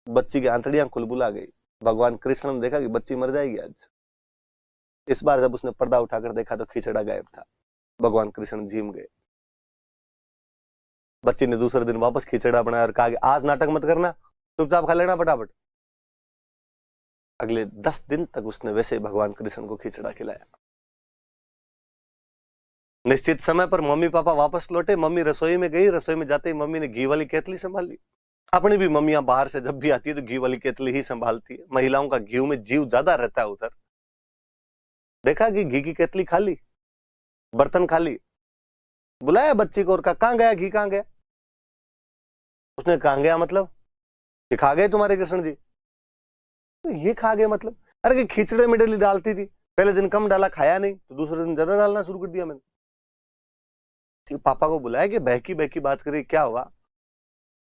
बच्ची की आंतड़ियां खुलबुला गई। भगवान कृष्ण ने देखा कि बच्ची मर जाएगी आज। इस बार जब उसने पर्दा उठाकर देखा तो खिचड़ा गायब था। भगवान कृष्ण झीम गए। बच्ची ने दूसरे दिन वापस खिचड़ा बनाया और कहा कि आज नाटक मत करना, चुपचाप खा लेना फटाफट। अगले 10 दिन तक उसने वैसे भगवान कृष्ण को खिचड़ा खिलाया। निश्चित समय पर मम्मी पापा वापस लौटे। मम्मी रसोई में गई, रसोई में जाते ही मम्मी ने घी वाली केतली संभाल ली। अपनी भी मम्मियां बाहर से जब भी आती है तो घी वाली केतली ही संभालती है। महिलाओं का घी में जीव ज्यादा रहता है उधर। देखा कि घी की केतली खाली, बर्तन खाली। बुलाया बच्ची को और कहा कहां गया घी, कहां गया? उसने कहा गया मतलब, ये खा गए तुम्हारे कृष्ण जी? तो ये खा गए मतलब, अरे कि खिचड़े में डेली डालती थी, पहले दिन कम डाला, खाया नहीं, तो दूसरे दिन ज्यादा डालना शुरू कर दिया मैंने। पापा को बुलाया कि बहकी बहकी बात करी, क्या हुआ?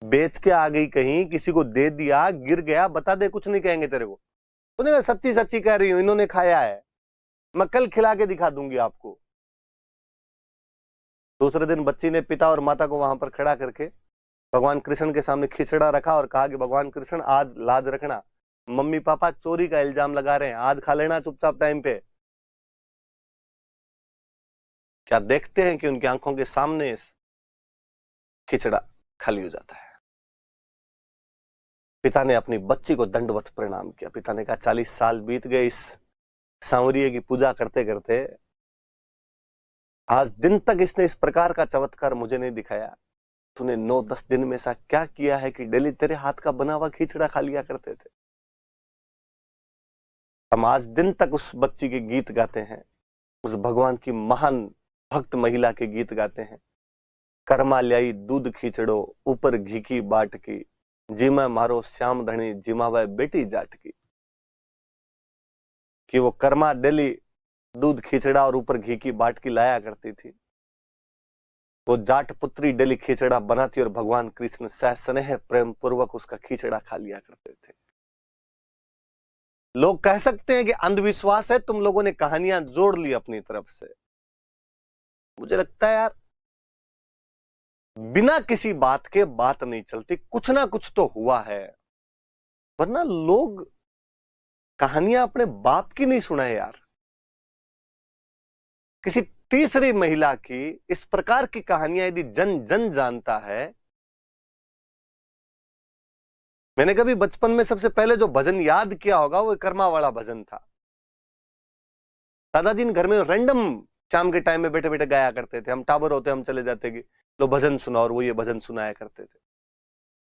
बेच के आ गई कहीं, किसी को दे दिया, गिर गया, बता दे, कुछ नहीं कहेंगे तेरे को। उन्होंने कहा सच्ची सच्ची कह रही हूं, इन्होंने खाया है, मैं कल खिला के दिखा दूंगी आपको। दूसरे दिन बच्ची ने पिता और माता को वहां पर खड़ा करके भगवान कृष्ण के सामने खिचड़ा रखा और कहा कि भगवान कृष्ण आज लाज रखना, मम्मी पापा चोरी का इल्जाम लगा रहे हैं, आज खा लेना चुपचाप टाइम पे। क्या देखते हैं कि उनकी आंखों के सामने खिचड़ा खाली हो जाता है। पिता ने अपनी बच्ची को दंडवत प्रणाम किया। पिता ने कहा 40 साल बीत गए इस सांवरिये की पूजा करते करते, आज दिन तक इसने इस प्रकार का चमत्कार मुझे नहीं दिखाया। तूने 9-10 दिन में ऐसा क्या किया है कि डेली तेरे हाथ का बना हुआ खिचड़ा खा लिया करते थे। हम आज दिन तक उस बच्ची के गीत गाते हैं, उस भगवान की महान भक्त महिला के गीत गाते हैं। कर्मा ल्याई दूध खींचड़ो, ऊपर घी की बाट की, जिमा मारो श्याम धनी, जिमावे बेटी जाट की। कि वो कर्मा डेली दूध खींचड़ा और ऊपर घी की बाट की लाया करती थी। वो जाट पुत्री डेली खींचड़ा बनाती और भगवान कृष्ण सह स्नेह प्रेम पूर्वक उसका खींचड़ा खा लिया करते थे। लोग कह सकते हैं कि अंधविश्वास है, तुम लोगों ने कहानियां जोड़ ली अपनी तरफ से। मुझे लगता है यार, बिना किसी बात के बात नहीं चलती, कुछ ना कुछ तो हुआ है, वरना लोग कहानियां अपने बाप की नहीं सुनाए यार। किसी तीसरी महिला की इस प्रकार की कहानियां यदि जन जन जानता है। मैंने कभी बचपन में सबसे पहले जो भजन याद किया होगा वो कर्मा वाला भजन था। दादाजी ने घर में रैंडम शाम के टाइम में बैठे बैठे गाया करते थे। हम टावर होते, हम चले जाते कि लो भजन सुना, और वो ये भजन सुनाया करते थे।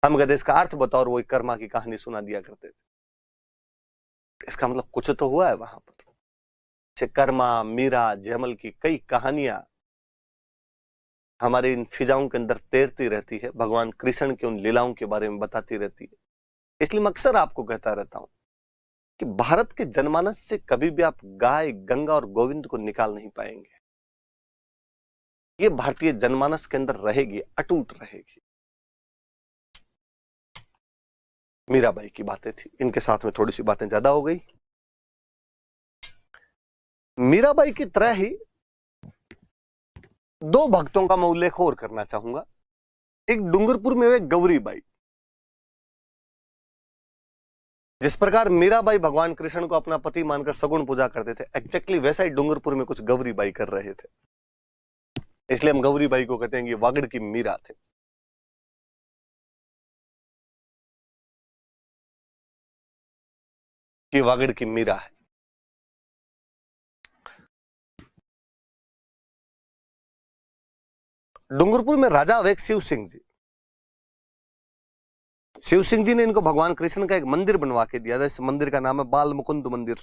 हम कहते इसका अर्थ बताओ, और वो कर्मा की कहानी सुना दिया करते थे। इसका मतलब कुछ तो हुआ है वहां पर। से कर्मा, मीरा, जयमल की कई कहानियां हमारे इन फिजाओं के अंदर तैरती रहती है, भगवान कृष्ण की उन लीलाओं के बारे में बताती रहती है। इसलिए मैं अक्सर आपको कहता रहता हूं कि भारत के जनमानस से कभी भी आप गाय, गंगा और गोविंद को निकाल नहीं पाएंगे। ये भारतीय जनमानस के अंदर रहेगी, अटूट रहेगी। मीराबाई की बातें थी, इनके साथ में थोड़ी सी बातें ज्यादा हो गई। मीराबाई की तरह ही 2 भक्तों का मैं उल्लेख और करना चाहूंगा। एक डूंगरपुर में हुए गौरीबाई। जिस प्रकार मीराबाई भगवान कृष्ण को अपना पति मानकर सगुण पूजा करते थे, एग्जैक्टली वैसा ही डूंगरपुर में कुछ गौरीबाई कर रहे थे, इसलिए हम गौरीबाई को कहते हैं कि वागड़ की मीरा थे। कि वागड़ की मीरा है। डूंगरपुर में राजा अवेक शिव सिंह जी, शिव सिंह जी ने इनको भगवान कृष्ण का एक मंदिर बनवा के दिया था। इस मंदिर का नाम है बाल मुकुंद मंदिर।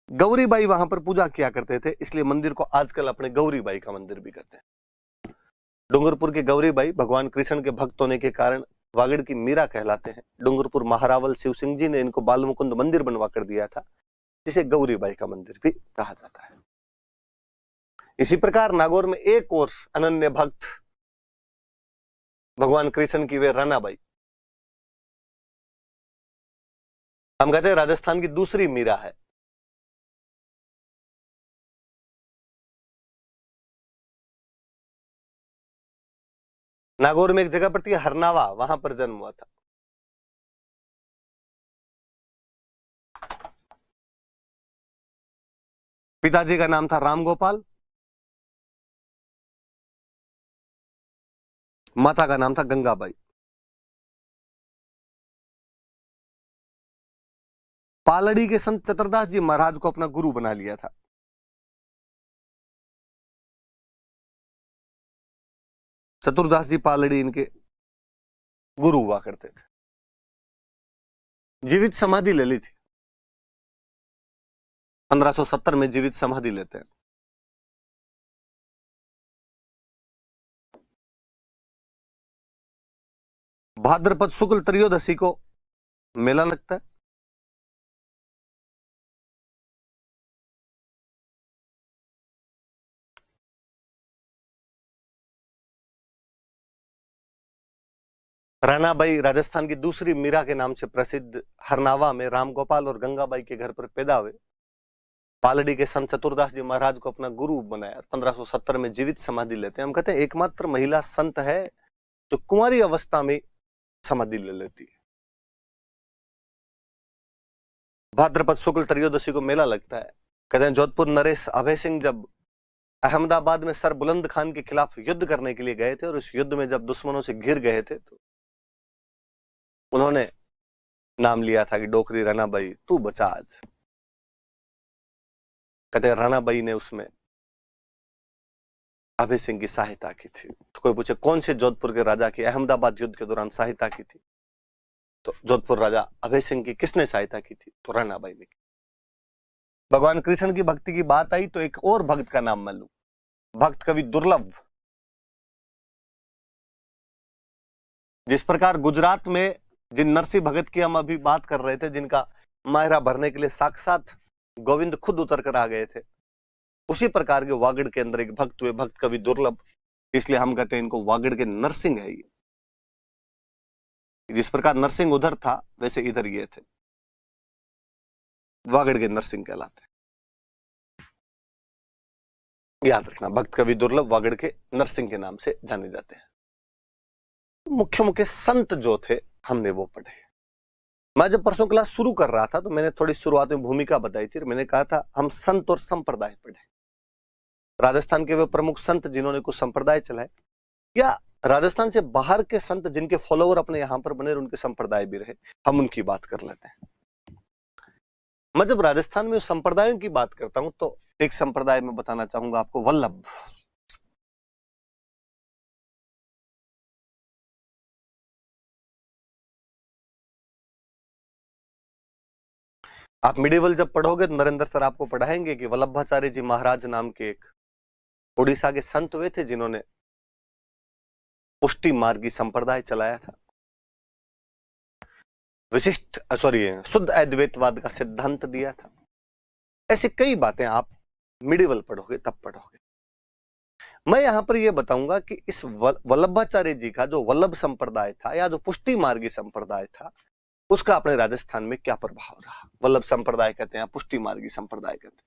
गौरीबाई वहां पर पूजा किया करते थे, इसलिए मंदिर को आजकल अपने गौरीबाई का मंदिर भी कहते हैं। डूंगरपुर के गौरीबाई भगवान कृष्ण के भक्त होने के कारण वागड़ की मीरा कहलाते हैं। डूंगरपुर महारावल शिव सिंह जी ने इनको बाल मुकुंद मंदिर बनवा कर दिया था, जिसे गौरीबाई का मंदिर भी कहा जाता है। इसी प्रकार नागौर में एक और अनन्य भक्त भगवान कृष्ण की, वे रानाबाई। हम कहते हैं राजस्थान की दूसरी मीरा है। नागौर में एक जगह पड़ती है हरनावा, वहां पर जन्म हुआ था। पिताजी का नाम था राम गोपाल, माता का नाम था गंगाबाई। पालड़ी के संत चतुरदास जी महाराज को अपना गुरु बना लिया था। चतुरदास जी पालड़ी इनके गुरु हुआ करते थे। जीवित समाधि ले ली थी, 1570 में जीवित समाधि लेते हैं। भाद्रपद शुक्ल त्रयोदशी को मेला लगता है। रानाबाई राजस्थान की दूसरी मीरा के नाम से प्रसिद्ध हरनावा में राम गोपाल और गंगाबाई के घर पर पैदा हुए। पालड़ी के संत चतुरदास जी महाराज को अपना गुरु बनाया। 1570 में जीवित समाधि लेते हैं। हम कहते हैं एकमात्र महिला संत है जो कुंवारी अवस्था में समाधि ले लेती है। भाद्रपद शुक्ल त्रयोदशी को मेला लगता है। कहते हैं जोधपुर नरेश अभय सिंह जब अहमदाबाद में सर बुलंद खान के खिलाफ युद्ध करने के लिए गए थे और इस युद्ध में जब दुश्मनों से घिर गए थे तो उन्होंने नाम लिया था कि डोकरी रानाबाई तू बचा आज। कहते हैं रानाबाई ने उसमें अभय सिंह की सहायता की थी। तो कोई पूछे कौन से जोधपुर के राजा की अहमदाबाद युद्ध के दौरान सहायता की थी, तो जोधपुर राजा अभय सिंह की किसने सहायता की थी, तो रानाबाई ने की। भगवान कृष्ण की भक्ति की बात आई तो एक और भक्त का नाम मैं लूं, भक्त कवि दुर्लभ। जिस प्रकार गुजरात में जिन नरसिंह भगत की हम अभी बात कर रहे थे, जिनका मायरा भरने के लिए साक्षात गोविंद खुद उतर कर आ गए थे, उसी प्रकार के वागड़ के अंदर एक भक्त हुए, भक्त कवि दुर्लभ। इसलिए हम कहते हैं इनको वागड़ के नरसिंह है। ये जिस प्रकार नरसिंह उधर था वैसे इधर ये थे, वागड़ के नरसिंह कहलाते हैं। याद रखना, भक्त कवि दुर्लभ वागड़ के नरसिंह के नाम से जाने जाते हैं। मुख्य मुख्य संत जो थे हमने वो पढ़े। मैं जब परसों क्लास शुरू कर रहा था तो मैंने थोड़ी शुरुआत में भूमिका बताई थी। मैंने कहा था हम संत और संप्रदाय पढ़े। राजस्थान के वे प्रमुख संत जिन्होंने कुछ संप्रदाय चलाए, या राजस्थान से बाहर के संत जिनके फॉलोवर अपने यहां पर बने और उनके संप्रदाय भी रहे, हम उनकी बात कर लेते हैं। मैं जब राजस्थान में संप्रदायों की बात करता हूं तो एक संप्रदाय में बताना चाहूंगा आपको, वल्लभ। आप मिडिवल जब पढ़ोगे तो नरेंद्र सर आपको पढ़ाएंगे कि वल्लभाचार्य जी महाराज नाम के एक उड़ीसा के संत हुए थे जिन्होंने पुष्टि मार्गी संप्रदाय चलाया था। शुद्ध अद्वैतवाद का सिद्धांत दिया था। ऐसी कई बातें आप मिडिवल पढ़ोगे तब पढ़ोगे। मैं यहां पर यह बताऊंगा कि इस वल्लभाचार्य जी का जो वल्लभ संप्रदाय था या जो पुष्टि मार्गी संप्रदाय था, उसका अपने राजस्थान में क्या प्रभाव रहा। वल्लभ संप्रदाय कहते हैं, पुष्टि मार्गी संप्रदाय कहते हैं।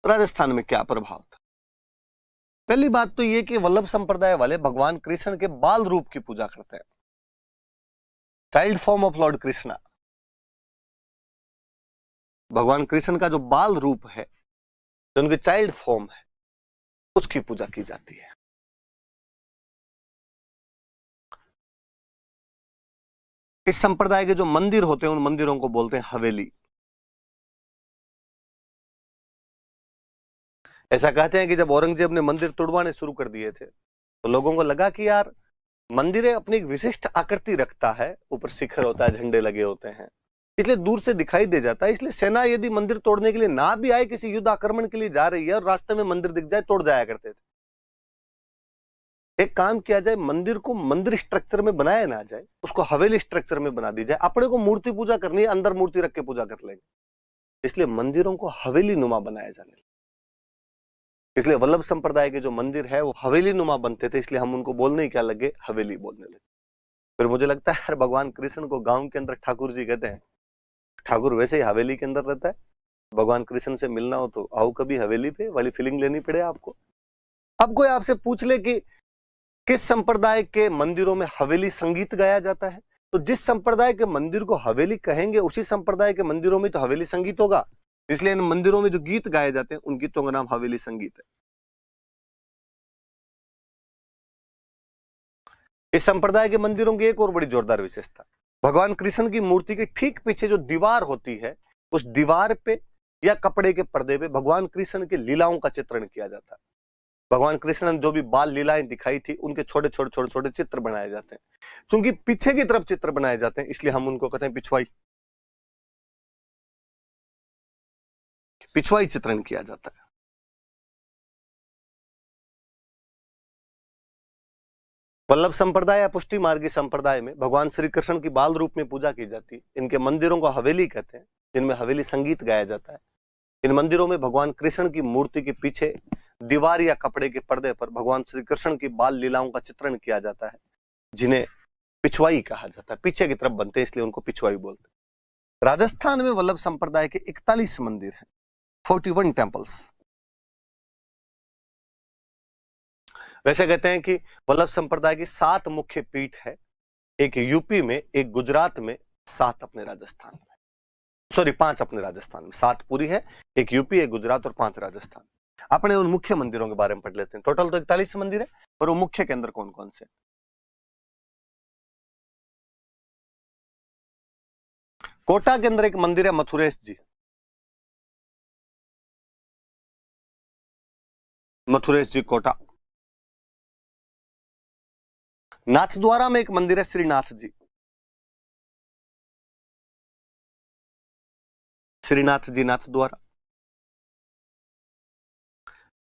राजस्थान में क्या प्रभाव था। पहली बात तो ये कि वल्लभ संप्रदाय वाले भगवान कृष्ण के बाल रूप की पूजा करते हैं, child form of Lord Krishna. भगवान कृष्ण का जो बाल रूप है, जो उनकी चाइल्ड फॉर्म है, उसकी पूजा की जाती है। इस संप्रदाय के जो मंदिर होते हैं, उन मंदिरों को बोलते हैं हवेली। ऐसा कहते हैं कि जब औरंगजेब ने मंदिर तोड़वाने शुरू कर दिए थे, तो लोगों को लगा कि यार मंदिर अपनी एक विशिष्ट आकृति रखता है, ऊपर शिखर होता है, झंडे लगे होते हैं, इसलिए दूर से दिखाई दे जाता है। इसलिए सेना यदि मंदिर तोड़ने के लिए ना भी आए, किसी युद्ध आक्रमण के लिए जा रही है और रास्ते में मंदिर दिख जाए, तोड़ जाया करते थे। एक काम किया जाए, मंदिर को मंदिर स्ट्रक्चर में बनाया ना जाए, उसको हवेली स्ट्रक्चर में बना दी जाए। अपने को मूर्ति पूजा करनी है, अंदर मूर्ति रख के पूजा कर लेंगे, इसलिए मंदिरों को हवेली नुमा बनाया जाने लगा। इसलिए वल्लभ संप्रदाय के जो मंदिर है वो हवेली नुमा बनते थे, इसलिए हम उनको बोलने ही क्या लगे, हवेली बोलने लगे। फिर मुझे लगता है यार, भगवान कृष्ण को गांव के अंदर ठाकुर जी कहते हैं, ठाकुर वैसे ही हवेली के अंदर रहता है। भगवान कृष्ण से मिलना हो तो आओ कभी हवेली पे, वाली फीलिंग लेनी पड़े आपको। अब कोई आपसे पूछ ले कि किस संप्रदाय के मंदिरों में हवेली संगीत गाया जाता है, तो जिस संप्रदाय के मंदिर को हवेली कहेंगे, उसी संप्रदाय के मंदिरों में तो हवेली संगीत होगा। इसलिए इन मंदिरों में जो गीत गाए जाते हैं, उन गीतों का नाम हवेली संगीत है। इस संप्रदाय के मंदिरों की एक और बड़ी जोरदार विशेषता, भगवान कृष्ण की मूर्ति के ठीक पीछे जो दीवार होती है, उस दीवार पे या कपड़े के पर्दे पे भगवान कृष्ण के लीलाओं का चित्रण किया जाता है। भगवान कृष्ण ने जो भी बाल लीलाएं दिखाई थी, उनके छोटे छोटे छोटे छोटे चित्र बनाए जाते हैं। क्योंकि पीछे की तरफ चित्र बनाए जाते हैं, इसलिए हम उनको कहते हैं पिछवाई। पिछवाई चित्रण किया जाता है। वल्लभ संप्रदाय या पुष्टि मार्गी संप्रदाय में भगवान श्री कृष्ण की बाल रूप में पूजा की जाती है। इनके मंदिरों को हवेली कहते हैं, जिनमें हवेली संगीत गाया जाता है। इन मंदिरों में भगवान कृष्ण की मूर्ति के पीछे दीवार या कपड़े के पर्दे पर भगवान श्री कृष्ण की बाल लीलाओं का चित्रण किया जाता है, जिन्हें पिछवाई कहा जाता है। पीछे की तरफ बनते हैं, इसलिए उनको पिछवाई बोलते हैं। राजस्थान में वल्लभ संप्रदाय के 41 मंदिर हैं, 41 टेम्पल्स। वैसे कहते हैं कि वल्लभ संप्रदाय की 7 मुख्य पीठ है, एक यूपी में, एक गुजरात में, 7 अपने राजस्थान में। सॉरी, 5 अपने राजस्थान में, 7 पूरी है, एक यूपी, एक गुजरात और 5 राजस्थान। अपने उन मुख्य मंदिरों के बारे में पढ़ लेते हैं। टोटल तो 41 मंदिर है, पर वो मुख्य के अंदर कौन कौन से। कोटा के अंदर एक मंदिर है मथुरेश जी, मथुरेश जी कोटा। नाथद्वारा में एक मंदिर है श्रीनाथ जी, श्रीनाथ जी नाथद्वारा।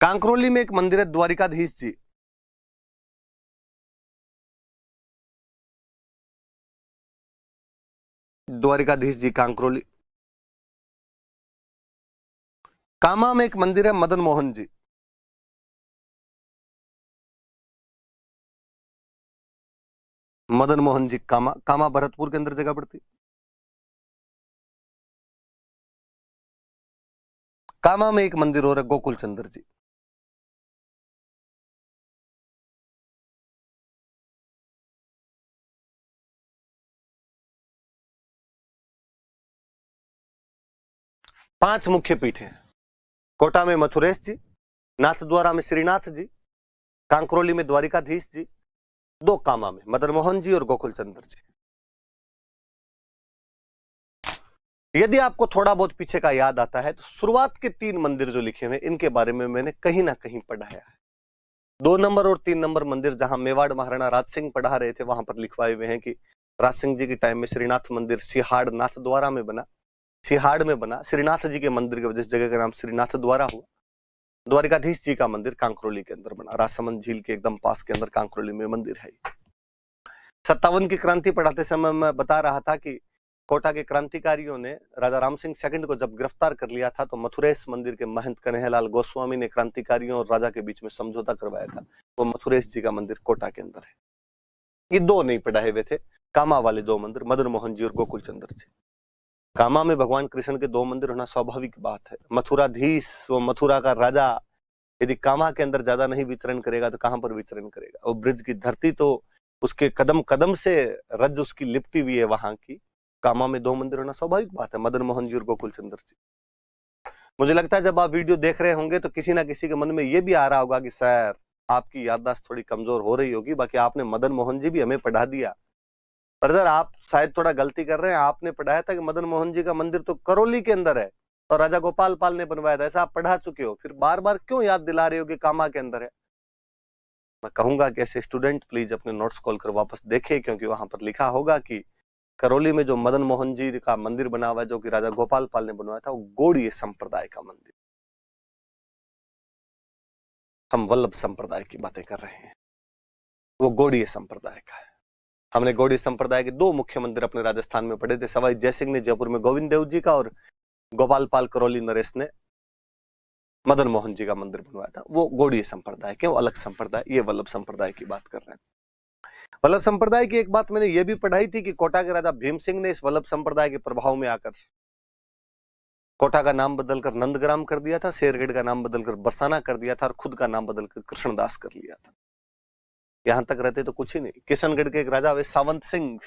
कांकरोली में एक मंदिर है द्वारिकाधीश जी, द्वारिकाधीश जी कांकरोली। कामा में एक मंदिर है मदन मोहन जी, मदन मोहन जी कामा। कामा भरतपुर के अंदर जगह पड़ती। कामा में एक मंदिर और है गोकुल चंद्र जी। पांच मुख्य पीठ हैं, कोटा में मथुरेश जी, नाथद्वारा में श्रीनाथ जी, कांकरोली में द्वारिकाधीश जी, 2 कामा में मदन मोहन जी और गोकुल चंद्र जी। यदि आपको थोड़ा बहुत पीछे का याद आता है, तो शुरुआत के 3 मंदिर जो लिखे हुए, इनके बारे में मैंने कहीं ना कहीं पढ़ाया है। 2 नंबर और 3 नंबर मंदिर जहां मेवाड़ महाराणा राज सिंह पढ़ा रहे थे, वहां पर लिखवाए हुए हैं कि राज सिंह जी के टाइम में श्रीनाथ मंदिर सिहाड़ नाथद्वारा में बना, सिहाड़ में बना। श्रीनाथ जी के मंदिर की वजह से जगह का नाम श्रीनाथ द्वारा हुआ। द्वारिकाधीश जी का मंदिर कांकरोली के अंदर बना, राजसमंद झील के एकदम पास के अंदर कांकरोली में मंदिर है। 57 की क्रांति पढ़ाते समय मैं बता रहा था कि कोटा के क्रांतिकारियों ने राजा राम सिंह सेकंड को जब गिरफ्तार कर लिया था, तो मथुरेश मंदिर के महंत कन्हैयालाल गोस्वामी ने क्रांतिकारियों और राजा के बीच में समझौता करवाया था। वो मथुरेश जी का मंदिर कोटा के अंदर है। ये 2 नहीं पढ़ाए हुए थे, कामा वाले 2 मंदिर, मदन मोहन जी और गोकुल चंद्र जी। कामा में भगवान कृष्ण के 2 मंदिर होना स्वाभाविक बात है। मथुराधीश, वो मथुरा का राजा, यदि कामा के अंदर ज्यादा नहीं विचरण करेगा तो कहां पर विचरण करेगा। और ब्रिज की धरती तो उसके कदम कदम से रज उसकी लिपटी हुई है वहां की। कामा में 2 मंदिर होना स्वाभाविक बात है, मदन मोहन जी और गोकुल चंद्र जी। मुझे लगता है जब आप वीडियो देख रहे होंगे तो किसी ना किसी के मन में ये भी आ रहा होगा कि सर आपकी याददाश्त थोड़ी कमजोर हो रही होगी, बाकी आपने मदन मोहन जी भी हमें पढ़ा दिया। पर सर आप शायद थोड़ा गलती कर रहे हैं, आपने पढ़ाया था कि मदन मोहन जी का मंदिर तो करौली के अंदर है और राजा गोपाल पाल ने बनवाया था, ऐसा आप पढ़ा चुके हो, फिर बार बार क्यों याद दिला रहे हो कि कामा के अंदर है। मैं कहूंगा कि ऐसे स्टूडेंट प्लीज अपने नोट्स खोल कर वापस देखें, क्योंकि वहां पर लिखा होगा कि करौली में जो मदन मोहन जी का मंदिर बना हुआ है जो कि राजा गोपाल पाल ने बनवाया था, वो गौड़ीय संप्रदाय का मंदिर। हम वल्लभ संप्रदाय की बातें कर रहे हैं, वो गौड़ीय संप्रदाय का है। हमने गौड़ीय संप्रदाय के 2 मुख्य मंदिर अपने राजस्थान में पढ़े थे। सवाई जयसिंह ने जयपुर में गोविंद देव जी का और गोपाल पाल करौली नरेश ने मदन मोहन जी का मंदिर बनवाया था। वो गौड़ीय संप्रदाय के, वो अलग संप्रदाय। ये वल्लभ संप्रदाय की बात कर रहे हैं। वल्लभ संप्रदाय की एक बात मैंने ये भी पढ़ाई थी कि कोटा के राजा भीम सिंह ने इस वल्लभ संप्रदाय के प्रभाव में आकर कोटा का नाम बदलकर नंदग्राम कर दिया था, शेरगढ़ का नाम बदलकर बरसाना कर दिया था और खुद का नाम बदलकर कृष्णदास कर लिया था। यहां तक रहते तो कुछ ही नहीं। किशनगढ़ के एक राजा वे सावंत सिंह,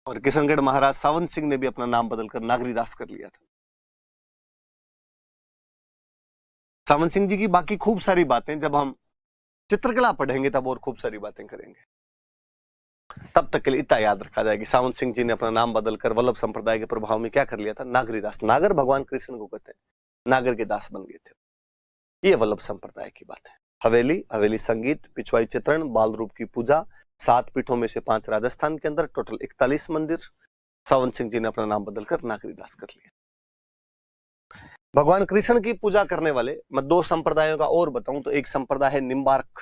और किशनगढ़ महाराज सावंत सिंह ने भी अपना नाम बदलकर नागरीदास कर लिया था। सावंत सिंह जी की बाकी खूब सारी बातें जब हम चित्रकला पढ़ेंगे तब और खूब सारी बातें करेंगे। तब तक के लिए इतना याद रखा जाए कि सावंत सिंह जी ने अपना नाम बदलकर वल्लभ संप्रदाय के प्रभाव में क्या कर लिया था, नागरीदास। नागर भगवान कृष्ण को कहते हैं, नागर के दास बन गए थे। ये वल्लभ संप्रदाय की बात है। हवेली, हवेली संगीत, पिछवाई चित्रण, बाल रूप की पूजा, 7 पीठों में से 5 राजस्थान के अंदर, टोटल 41 मंदिर। सावंत सिंह जी ने अपना नाम बदलकर नागरीदास कर लिया। भगवान कृष्ण की पूजा करने वाले मैं 2 संप्रदायों का और बताऊं तो एक संप्रदाय है निम्बार्क।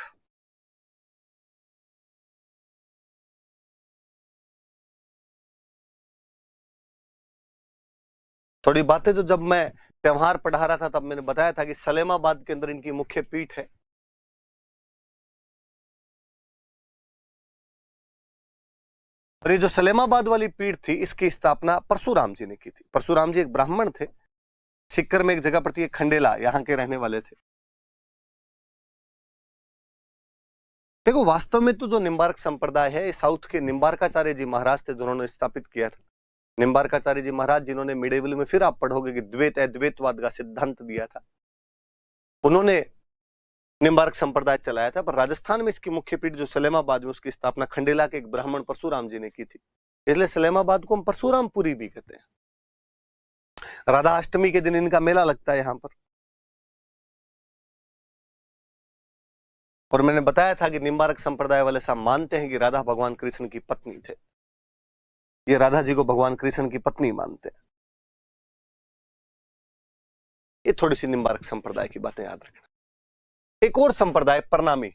थोड़ी बातें तो जब मैं त्यौहार पढ़ा रहा था तब मैंने बताया था कि सलेमाबाद के अंदर इनकी मुख्य पीठ है। और ये जो सलेमाबाद वाली पीठ थी इसकी स्थापना परशुराम जी ने की थी। परशुराम जी एक ब्राह्मण थे, सिक्कर में एक जगह पड़ती है खंडेला, यहां के रहने वाले थे। देखो वास्तव में तो जो निम्बार्क संप्रदाय है साउथ के निम्बार्काचार्य जी महाराज थे जिन्होंने स्थापित किया था। निम्बार्काचार्य जी महाराज जिन्होंने मिडेवल में फिर आप पढ़ोगे कि द्वैत अद्वैतवाद का सिद्धांत दिया था, उन्होंने निम्बार्क संप्रदाय चलाया था। पर राजस्थान में इसकी मुख्य पीठ जो सलेमाबाद में, उसकी स्थापना खंडेला के एक ब्राह्मण परशुराम जी ने की थी, इसलिए सलेमाबाद को हम परशुरामपुरी भी कहते हैं। राधा अष्टमी के दिन इनका मेला लगता है यहां पर। और मैंने बताया था कि निम्बार्क संप्रदाय वाले साहब मानते हैं कि राधा भगवान कृष्ण की पत्नी थे, ये राधा जी को भगवान कृष्ण की पत्नी मानते हैं। ये थोड़ी सी निम्बार्क संप्रदाय की बातें याद रखना। एक और संप्रदाय प्रणामी,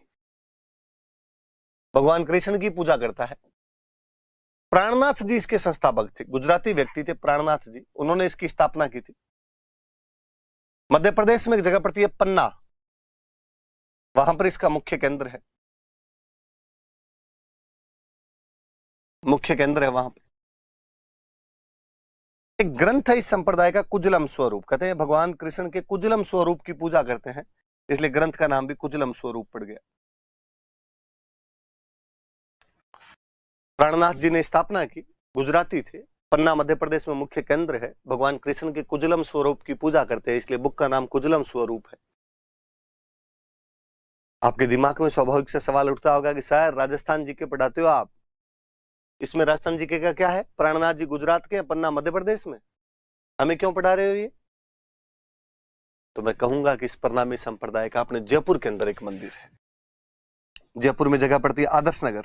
भगवान कृष्ण की पूजा करता है। प्राणनाथ जी इसके संस्थापक थे, गुजराती व्यक्ति थे प्राणनाथ जी, उन्होंने इसकी स्थापना की थी। मध्य प्रदेश में एक जगह पड़ती है पन्ना, वहां पर इसका मुख्य केंद्र है, मुख्य केंद्र है वहां पर। एक ग्रंथ है इस संप्रदाय का, कुजलम स्वरूप, कहते हैं भगवान कृष्ण के कुजलम स्वरूप की पूजा करते हैं, इसलिए ग्रंथ का नाम भी कुजलम स्वरूप पड़ गया। प्राणनाथ जी ने स्थापना की, गुजराती थे, पन्ना मध्य प्रदेश में मुख्य केंद्र है। भगवान कृष्ण के कुजलम स्वरूप की पूजा करते हैं, इसलिए बुक का नाम कुजलम स्वरूप है। आपके दिमाग में स्वाभाविक से सवाल उठता होगा कि सर राजस्थान जी के पढ़ाते हो आप, इसमें राजस्थान जी के का क्या है? प्राणनाथ जी गुजरात के, पन्ना मध्य प्रदेश में, हमें क्यों पढ़ा रहे हो ये? तो मैं कहूंगा कि इस प्रणामी संप्रदाय का अपने जयपुर के अंदर एक मंदिर है। जयपुर में जगह पड़ती है आदर्श नगर,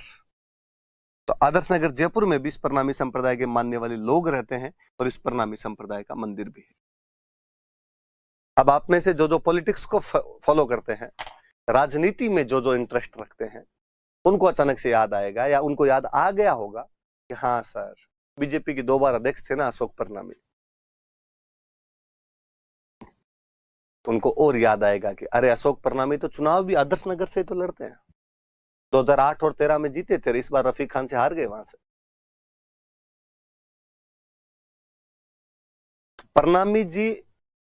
तो आदर्श नगर जयपुर में भी इस प्रणामी संप्रदाय के मानने वाले लोग रहते हैं और इस प्रणामी संप्रदाय का मंदिर भी है। अब आप में से जो जो पॉलिटिक्स को फॉलो करते हैं, राजनीति में जो जो इंटरेस्ट रखते हैं, उनको अचानक से याद आएगा या उनको याद आ गया होगा कि हाँ सर बीजेपी के 2 बार अध्यक्ष थे ना अशोक प्रणामी, तो उनको और याद आएगा कि अरे अशोक प्रणामी तो चुनाव भी आदर्श नगर से तो लड़ते हैं, 2008 और 13 में जीते थे, इस बार रफीक खान से हार गए वहां से। प्रणामी जी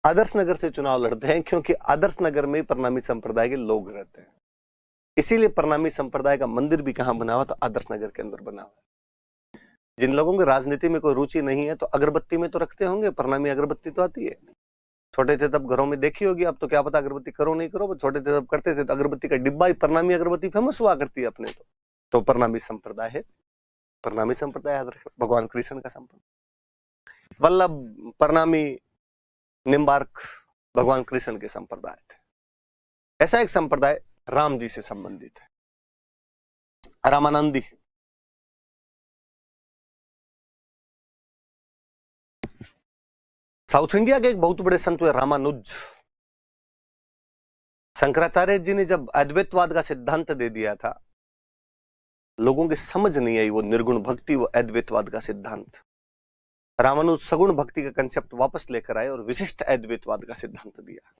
आदर्श नगर से चुनाव लड़ते हैं क्योंकि आदर्श नगर में प्रणामी संप्रदाय के लोग रहते हैं, इसीलिए प्रणामी संप्रदाय का मंदिर भी कहां बना हुआ, तो आदर्श नगर के अंदर बना हुआ। जिन लोगों की राजनीति में कोई रुचि नहीं है तो अगरबत्ती में तो रखते होंगे, प्रणामी अगरबत्ती तो आती है। छोटे थे तब घरों में देखी होगी, अब तो क्या पता अगरबत्ती करो नहीं करो, छोटे थे तब करते थे। तो अगरबत्ती का डिब्बा ही प्रणामी अगरबत्ती फेमस हुआ करती है अपने तो प्रणामी संप्रदाय है, प्रणामी संप्रदाय याद रखें। भगवान कृष्ण का संप्रदाय, वल्लभ प्रणामी निम्बार्क भगवान कृष्ण के संप्रदाय थे। ऐसा एक संप्रदाय राम जी से संबंधित है, रामानंदी। साउथ इंडिया के एक बहुत बड़े संत हुए रामानुज। शंकराचार्य जी ने जब अद्वैतवाद का सिद्धांत दे दिया था, लोगों की समझ नहीं आई वो निर्गुण भक्ति, वो अद्वैतवाद का सिद्धांत। रामानुज सगुण भक्ति का कंसेप्ट वापस लेकर आए और विशिष्ट अद्वैतवाद का सिद्धांत दिया।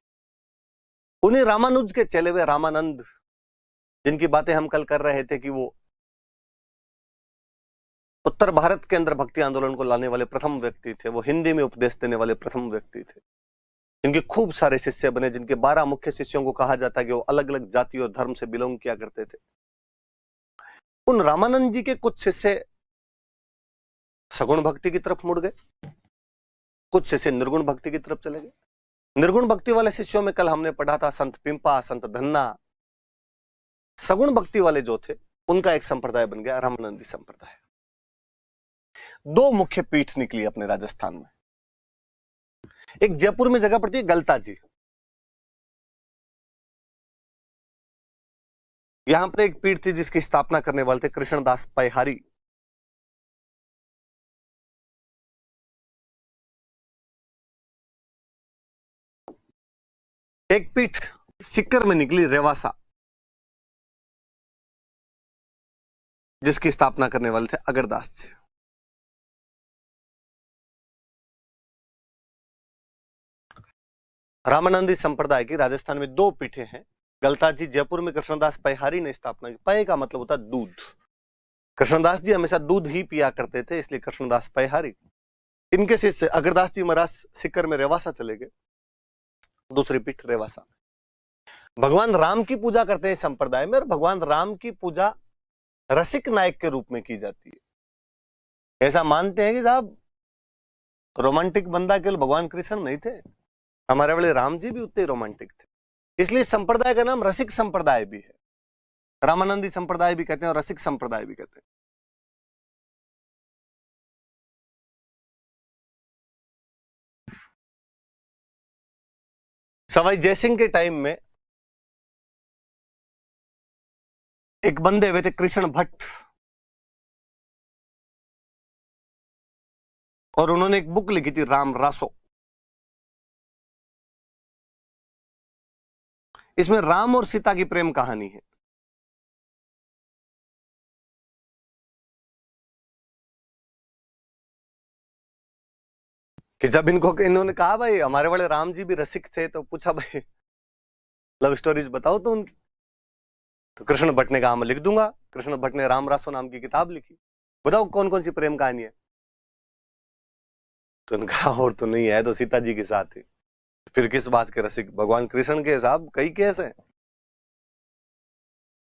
उन्हीं रामानुज के चले हुए रामानंद, जिनकी बातें हम कल कर रहे थे कि वो उत्तर भारत के अंदर भक्ति आंदोलन को लाने वाले प्रथम व्यक्ति थे, वो हिंदी में उपदेश देने वाले प्रथम व्यक्ति थे, जिनके खूब सारे शिष्य बने, जिनके 12 मुख्य शिष्यों को कहा जाता है कि वो अलग अलग जाति और धर्म से बिलोंग किया करते थे। उन रामानंद जी के कुछ शिष्य सगुण भक्ति की तरफ मुड़ गए, कुछ शिष्य निर्गुण भक्ति की तरफ चले गए। निर्गुण भक्ति वाले शिष्यों में कल हमने पढ़ा था संत पिंपा, संत धन्ना। सगुण भक्ति वाले जो थे उनका एक संप्रदाय बन गया रामानंदी संप्रदाय। 2 मुख्य पीठ निकली अपने राजस्थान में। एक जयपुर में जगह पड़ती है गलता जी, यहां पर एक पीठ थी जिसकी स्थापना करने वाले थे कृष्णदास पैहारी। एक पीठ सिक्कर में निकली रेवासा, जिसकी स्थापना करने वाले थे अगरदास जी। रामानंदी संप्रदाय की राजस्थान में 2 पीठें हैं। गलता जी जयपुर में कृष्णदास पैहारी ने स्थापना की। पै का मतलब होता है दूध, कृष्णदास जी हमेशा दूध ही पिया करते थे, इसलिए कृष्णदास पैहारी। इनके शिष्य अगरदास जी महाराज सिक्कर में रेवासा चले गए, दूसरी पीठ रेवासा। भगवान राम की पूजा करते हैं संप्रदाय में, और भगवान राम की पूजा रसिक नायक के रूप में की जाती है। ऐसा मानते हैं कि साहब रोमांटिक बंदा केवल भगवान कृष्ण नहीं थे, हमारे वाले राम जी भी उतने रोमांटिक थे, इसलिए संप्रदाय का नाम रसिक संप्रदाय भी है। रामानंदी संप्रदाय भी कहते हैं और रसिक संप्रदाय भी कहते हैं। सवाई जयसिंह के टाइम में एक बंदे हुए थे कृष्ण भट्ट, और उन्होंने एक बुक लिखी थी राम रासो। इसमें राम और सीता की प्रेम कहानी है। कि जब इन्होंने कहा भाई हमारे वाले राम जी भी रसिक थे, तो पूछा भाई लव स्टोरीज बताओ तो उनकी। तो कृष्ण भट्ट ने कहा मैं लिख दूंगा। कृष्ण भट्ट ने राम रासो नाम की किताब लिखी, बताओ कौन कौन सी प्रेम कहानी है। तो उन्होंने कहा और तो नहीं है, तो सीता जी के साथ ही। फिर किस बात के रसिक, भगवान कृष्ण के साहब कई केस हैं।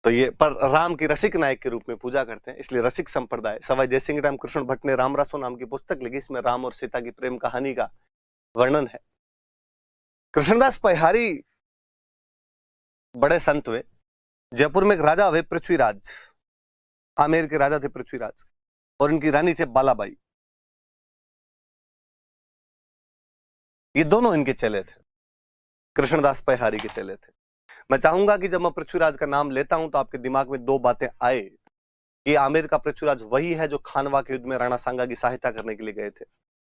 तो ये पर राम की रसिक नायक के रूप में पूजा करते हैं, इसलिए रसिक संप्रदाय। सवाई जयसिंह राम कृष्ण भट्ट ने राम रासो नाम की पुस्तक लिखी, इसमें राम और सीता की प्रेम कहानी का वर्णन है। कृष्णदास पैहारी बड़े संत हुए। जयपुर में एक राजा हुए पृथ्वीराज, आमेर के राजा थे पृथ्वीराज, और इनकी रानी थे बालाबाई। ये दोनों इनके चेले थे, कृष्णदास पैहारी के चेले थे। मैं चाहूंगा कि जब मैं पृथ्वीराज का नाम लेता हूं तो आपके दिमाग में 2 बातें आए कि आमेर का पृथ्वीराज वही है जो खानवा के युद्ध में राणा सांगा की सहायता करने के लिए गए थे।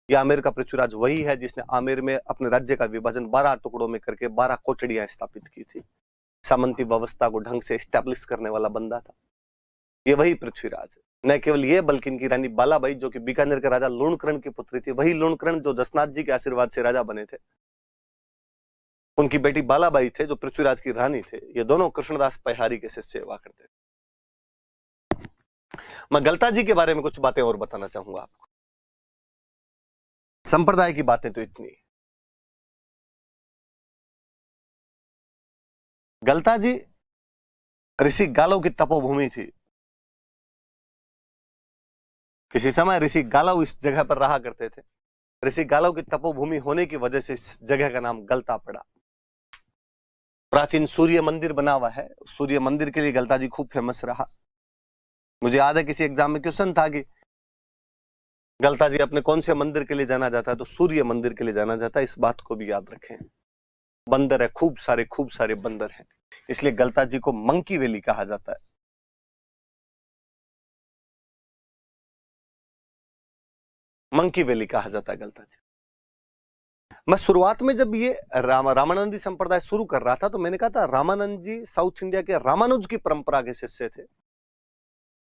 ये आमेर का पृथ्वीराज वही है जिसने आमेर में अपने राज्य का विभाजन 12 टुकड़ों में करके 12 कोठड़ियां स्थापित की थी। सामंती व्यवस्था को ढंग से स्टैब्लिश करने वाला बंदा था। ये वही पृथ्वीराज है। न केवल ये बल्कि इनकी रानी बालाबाई, जो कि बीकानेर के राजा लूणकरण की पुत्री थी, वही लूणकरण जो जसनाथ जी के आशीर्वाद से राजा बने थे, उनकी बेटी बालाबाई थे जो पृथ्वीराज की रानी थे। ये दोनों कृष्णदास पैहारी के शिष्य हुआ करते थे। मैं गलता जी के बारे में कुछ बातें और बताना चाहूंगा आपको। संप्रदाय की बातें तो इतनी। गलता जी ऋषि गालव की तपोभूमि थी। किसी समय ऋषि गालव इस जगह पर रहा करते थे। ऋषि गालव की तपोभूमि होने की वजह से इस जगह का नाम गलता पड़ा। प्राचीन सूर्य मंदिर बना हुआ है, सूर्य मंदिर के लिए गलता जी खूब फेमस रहा। मुझे याद है किसी एग्जाम में क्वेश्चन था कि गलता जी अपने कौन से मंदिर के लिए जाना जाता है, तो सूर्य मंदिर के लिए जाना जाता है। इस बात को भी याद रखें। बंदर है, खूब सारे बंदर हैं, इसलिए गलता जी को मंकी वैली कहा जाता है। मंकी वैली कहा जाता है गलता जी। मैं शुरुआत में जब ये रामानंदी संप्रदाय शुरू कर रहा था तो मैंने कहा था रामानंद जी साउथ इंडिया के रामानुज की परंपरा के शिष्य थे,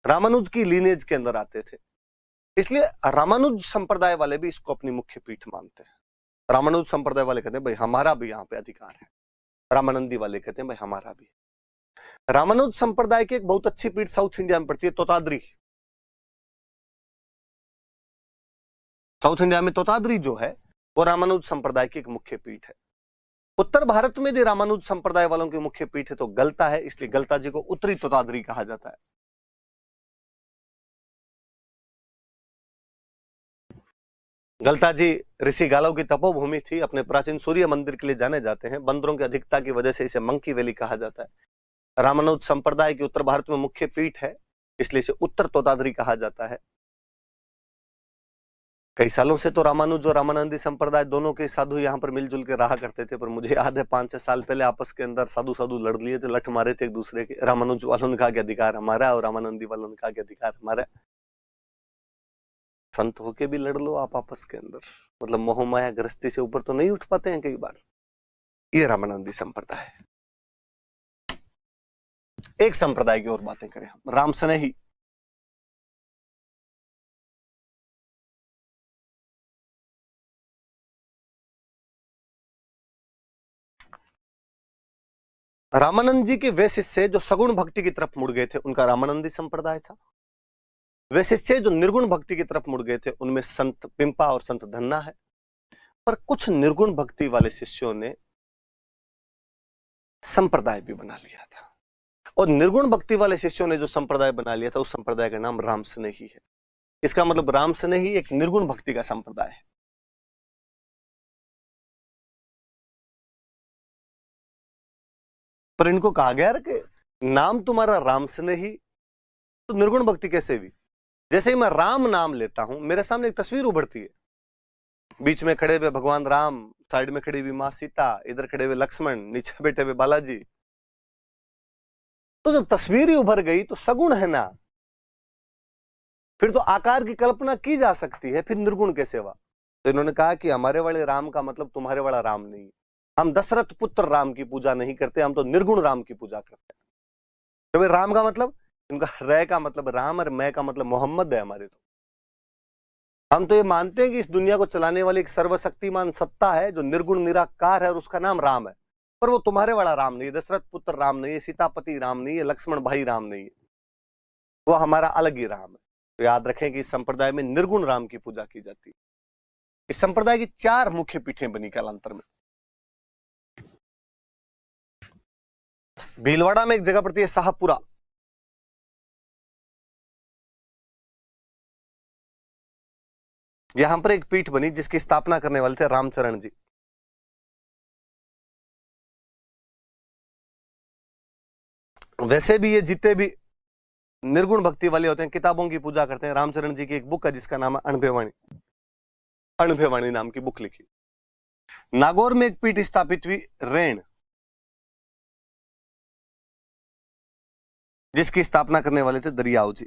रामानुज की लीनेज के अंदर आते थे, इसलिए रामानुज संप्रदाय वाले भी इसको अपनी मुख्य पीठ मानते हैं। रामानुज संप्रदाय वाले कहते हैं भाई हमारा भी यहाँ पे अधिकार है, रामानंदी वाले कहते हैं भाई हमारा भी। रामानुज संप्रदाय की एक बहुत अच्छी पीठ साउथ इंडिया में पड़ती है, तोताद्री। साउथ इंडिया में तोताद्री जो है वो रामानुज संप्रदाय की एक मुख्य पीठ है। उत्तर भारत में भी रामानुज संप्रदाय वालों की मुख्य पीठ है तो गलता है, इसलिए गलता जी को उत्तरी तोताद्री कहा जाता है। गलता जी ऋषि गालव की तपोभूमि थी, अपने प्राचीन सूर्य मंदिर के लिए जाने जाते हैं। बंदरों की अधिकता की वजह से इसे मंकी वैली कहा जाता है। रामानुज संप्रदाय की उत्तर भारत में मुख्य पीठ है, इसलिए इसे उत्तर तोताद्री कहा जाता है। कई सालों से तो रामानुज और रामानंदी संप्रदाय दोनों के साधु यहाँ पर मिलजुल के रहा करते थे, पर मुझे याद है 5-6 साल पहले आपस के अंदर साधु साधु लड़ लिए थे, लठ मारे थे एक दूसरे के। रामानुज वालों ने कहा कि अधिकार हमारा और रामानंदी वालों ने कहा कि अधिकार हमारा। संत होके भी लड़ लो आप आपस के अंदर, मतलब मोह माया ग्रस्ती से ऊपर तो नहीं उठ पाते हैं कई बार। ये रामानंदी संप्रदाय है। एक संप्रदाय की और बातें करें हम, राम स्नेही। रामानंद जी के वे शिष्य जो सगुण भक्ति की तरफ मुड़ गए थे उनका रामानंदी संप्रदाय था। वे शिष्य जो निर्गुण भक्ति की तरफ मुड़ गए थे उनमें संत पिंपा और संत धन्ना है। पर कुछ निर्गुण भक्ति वाले शिष्यों ने संप्रदाय भी बना लिया था, और निर्गुण भक्ति वाले शिष्यों ने जो संप्रदाय बना लिया था उस संप्रदाय का नाम राम स्नेही है। इसका मतलब राम स्नेही एक निर्गुण भक्ति का संप्रदाय है। पर इनको कहा गया कि नाम तुम्हारा राम स्नेही, तो निर्गुण भक्ति कैसे हुई? जैसे ही मैं राम नाम लेता हूं मेरे सामने एक तस्वीर उभरती है, बीच में खड़े हुए भगवान राम, साइड में खड़ी हुई मां सीता, इधर खड़े हुए लक्ष्मण, नीचे बैठे हुए बालाजी। तो जब तस्वीर ही उभर गई तो सगुण है ना, फिर तो आकार की कल्पना की जा सकती है, फिर निर्गुण कैसे हुआ? तो इन्होंने कहा कि हमारे वाले राम का मतलब तुम्हारे वाला राम नहीं, हम दशरथ पुत्र राम की पूजा नहीं करते, हम तो निर्गुण राम की पूजा करते हैं। तो भाई राम का मतलब, इनका रै का मतलब राम और मैं का मतलब मोहम्मद है हमारे। तो हम तो ये मानते हैं कि इस दुनिया को चलाने वाली एक सर्वशक्तिमान सत्ता है जो निर्गुण निराकार है और उसका नाम राम है, पर वो तुम्हारे वाला राम नहीं है, दशरथ पुत्र राम नहीं है, सीतापति राम नहीं है, लक्ष्मण भाई राम नहीं है, वो हमारा अलग ही राम है। तो याद रखें कि इस संप्रदाय में निर्गुण राम की पूजा की जाती है। इस संप्रदाय की 4 मुख्य पीठें बनी कालांतर में। भीलवाड़ा में एक जगह पड़ती है शाहपुरा, यहां पर एक पीठ बनी जिसकी स्थापना करने वाले थे रामचरण जी। वैसे भी ये जितने भी निर्गुण भक्ति वाले होते हैं किताबों की पूजा करते हैं। रामचरण जी की एक बुक है जिसका नाम है अणभेवाणी, अणभेवाणी नाम की बुक लिखी। नागौर में एक पीठ स्थापित हुई रेण, जिसकी स्थापना करने वाले थे दरियाव जी।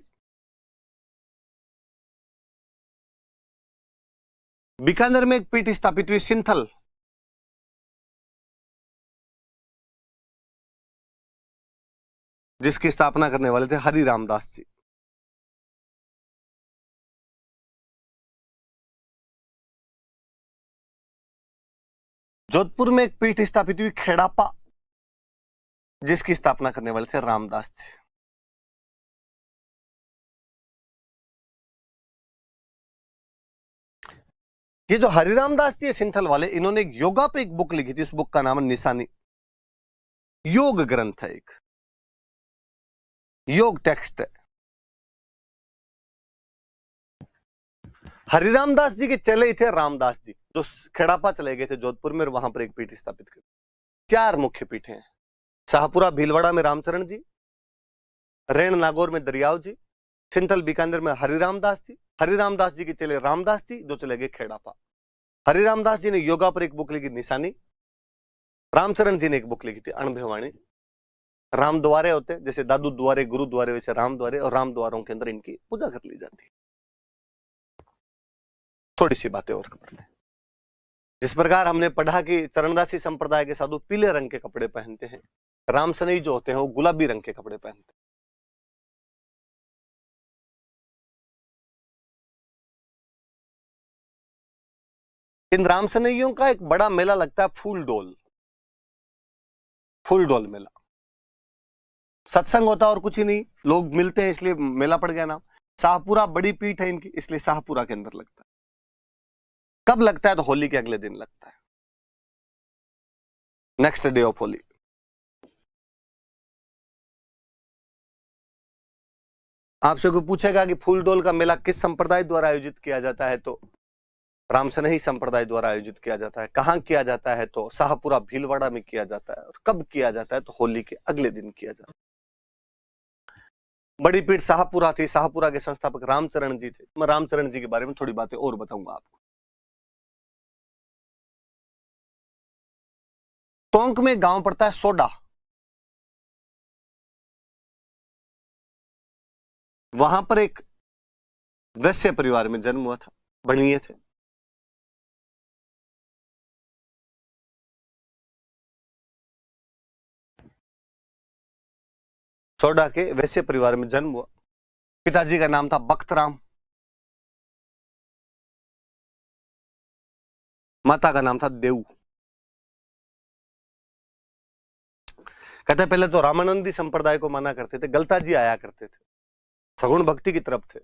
बीकानेर में एक पीठ स्थापित हुई सिंथल, जिसकी स्थापना करने वाले थे हरि रामदास जी। जोधपुर में एक पीठ स्थापित हुई खेड़ापा, जिसकी स्थापना करने वाले थे रामदास जी। ये जो हरिराम दास जी सिंथल वाले, इन्होंने एक योगा पे एक बुक लिखी थी, उस बुक का नाम है निशानी। योग ग्रंथ है, एक योग टेक्स्ट है। हरिराम दास जी के चले थे रामदास जी, जो खेड़ापा चले गए थे जोधपुर में, और वहां पर एक पीठ स्थापित की। 4 मुख्य पीठें हैं। शाहपुरा भीलवाड़ा में रामचरण जी, रेण नागौर में दरियाव जी, सिंथल बीकानेर में हरिराम दास जी। हरिराम दास जी के चले रामदास जी, जो चले गए खेड़ापा। हरिराम दास जी ने योगा पर एक बुक लिखी निशानी, रामचरण जी ने एक बुक लिखी थी अनुभवाणी। राम द्वारे होते हैं, जैसे दादू द्वारे, गुरु द्वारे, वैसे राम द्वारे, और राम द्वारों के अंदर इनकी पूजा कर ली जाती है। थोड़ी सी बातें और करते हैं। जिस प्रकार हमने पढ़ा कि चरणदासी संप्रदाय के साधु पीले रंग के कपड़े पहनते हैं, रामसनई जो होते हैं वो गुलाबी रंग के कपड़े पहनते हैं। इन रामसनइयों का एक बड़ा मेला लगता है, फूल डोल मेला। सत्संग होता और कुछ ही नहीं, लोग मिलते हैं इसलिए मेला पड़ गया नाम। शाहपुरा बड़ी पीठ है इनकी, इसलिए शाहपुरा के अंदर लगता है। कब लगता है? तो होली के अगले दिन लगता है, नेक्स्ट डे ऑफ होली। आपसे कोई पूछेगा कि फूल डोल का मेला किस संप्रदाय द्वारा आयोजित किया जाता है, तो रामसनई संप्रदाय द्वारा आयोजित किया जाता है। कहां किया जाता है? तो शाहपुरा भीलवाड़ा में किया जाता है। और कब किया जाता है? तो होली के अगले दिन किया जाता है। बड़ी पीठ शाहपुरा थी, शाहपुरा के संस्थापक रामचरण जी थे। मैं रामचरण जी के बारे में थोड़ी बातें और बताऊंगा आपको। टोंक में गांव पड़ता है सोडा, वहां पर एक वैश्य परिवार में जन्म हुआ था, बनिए थे। सोडा के वैश्य परिवार में जन्म हुआ। पिताजी का नाम था बख्तराम, माता का नाम था देऊ। कहते पहले तो रामानंदी संप्रदाय को माना करते थे, गलता जी आया करते थे, सगुण भक्ति की तरफ थे।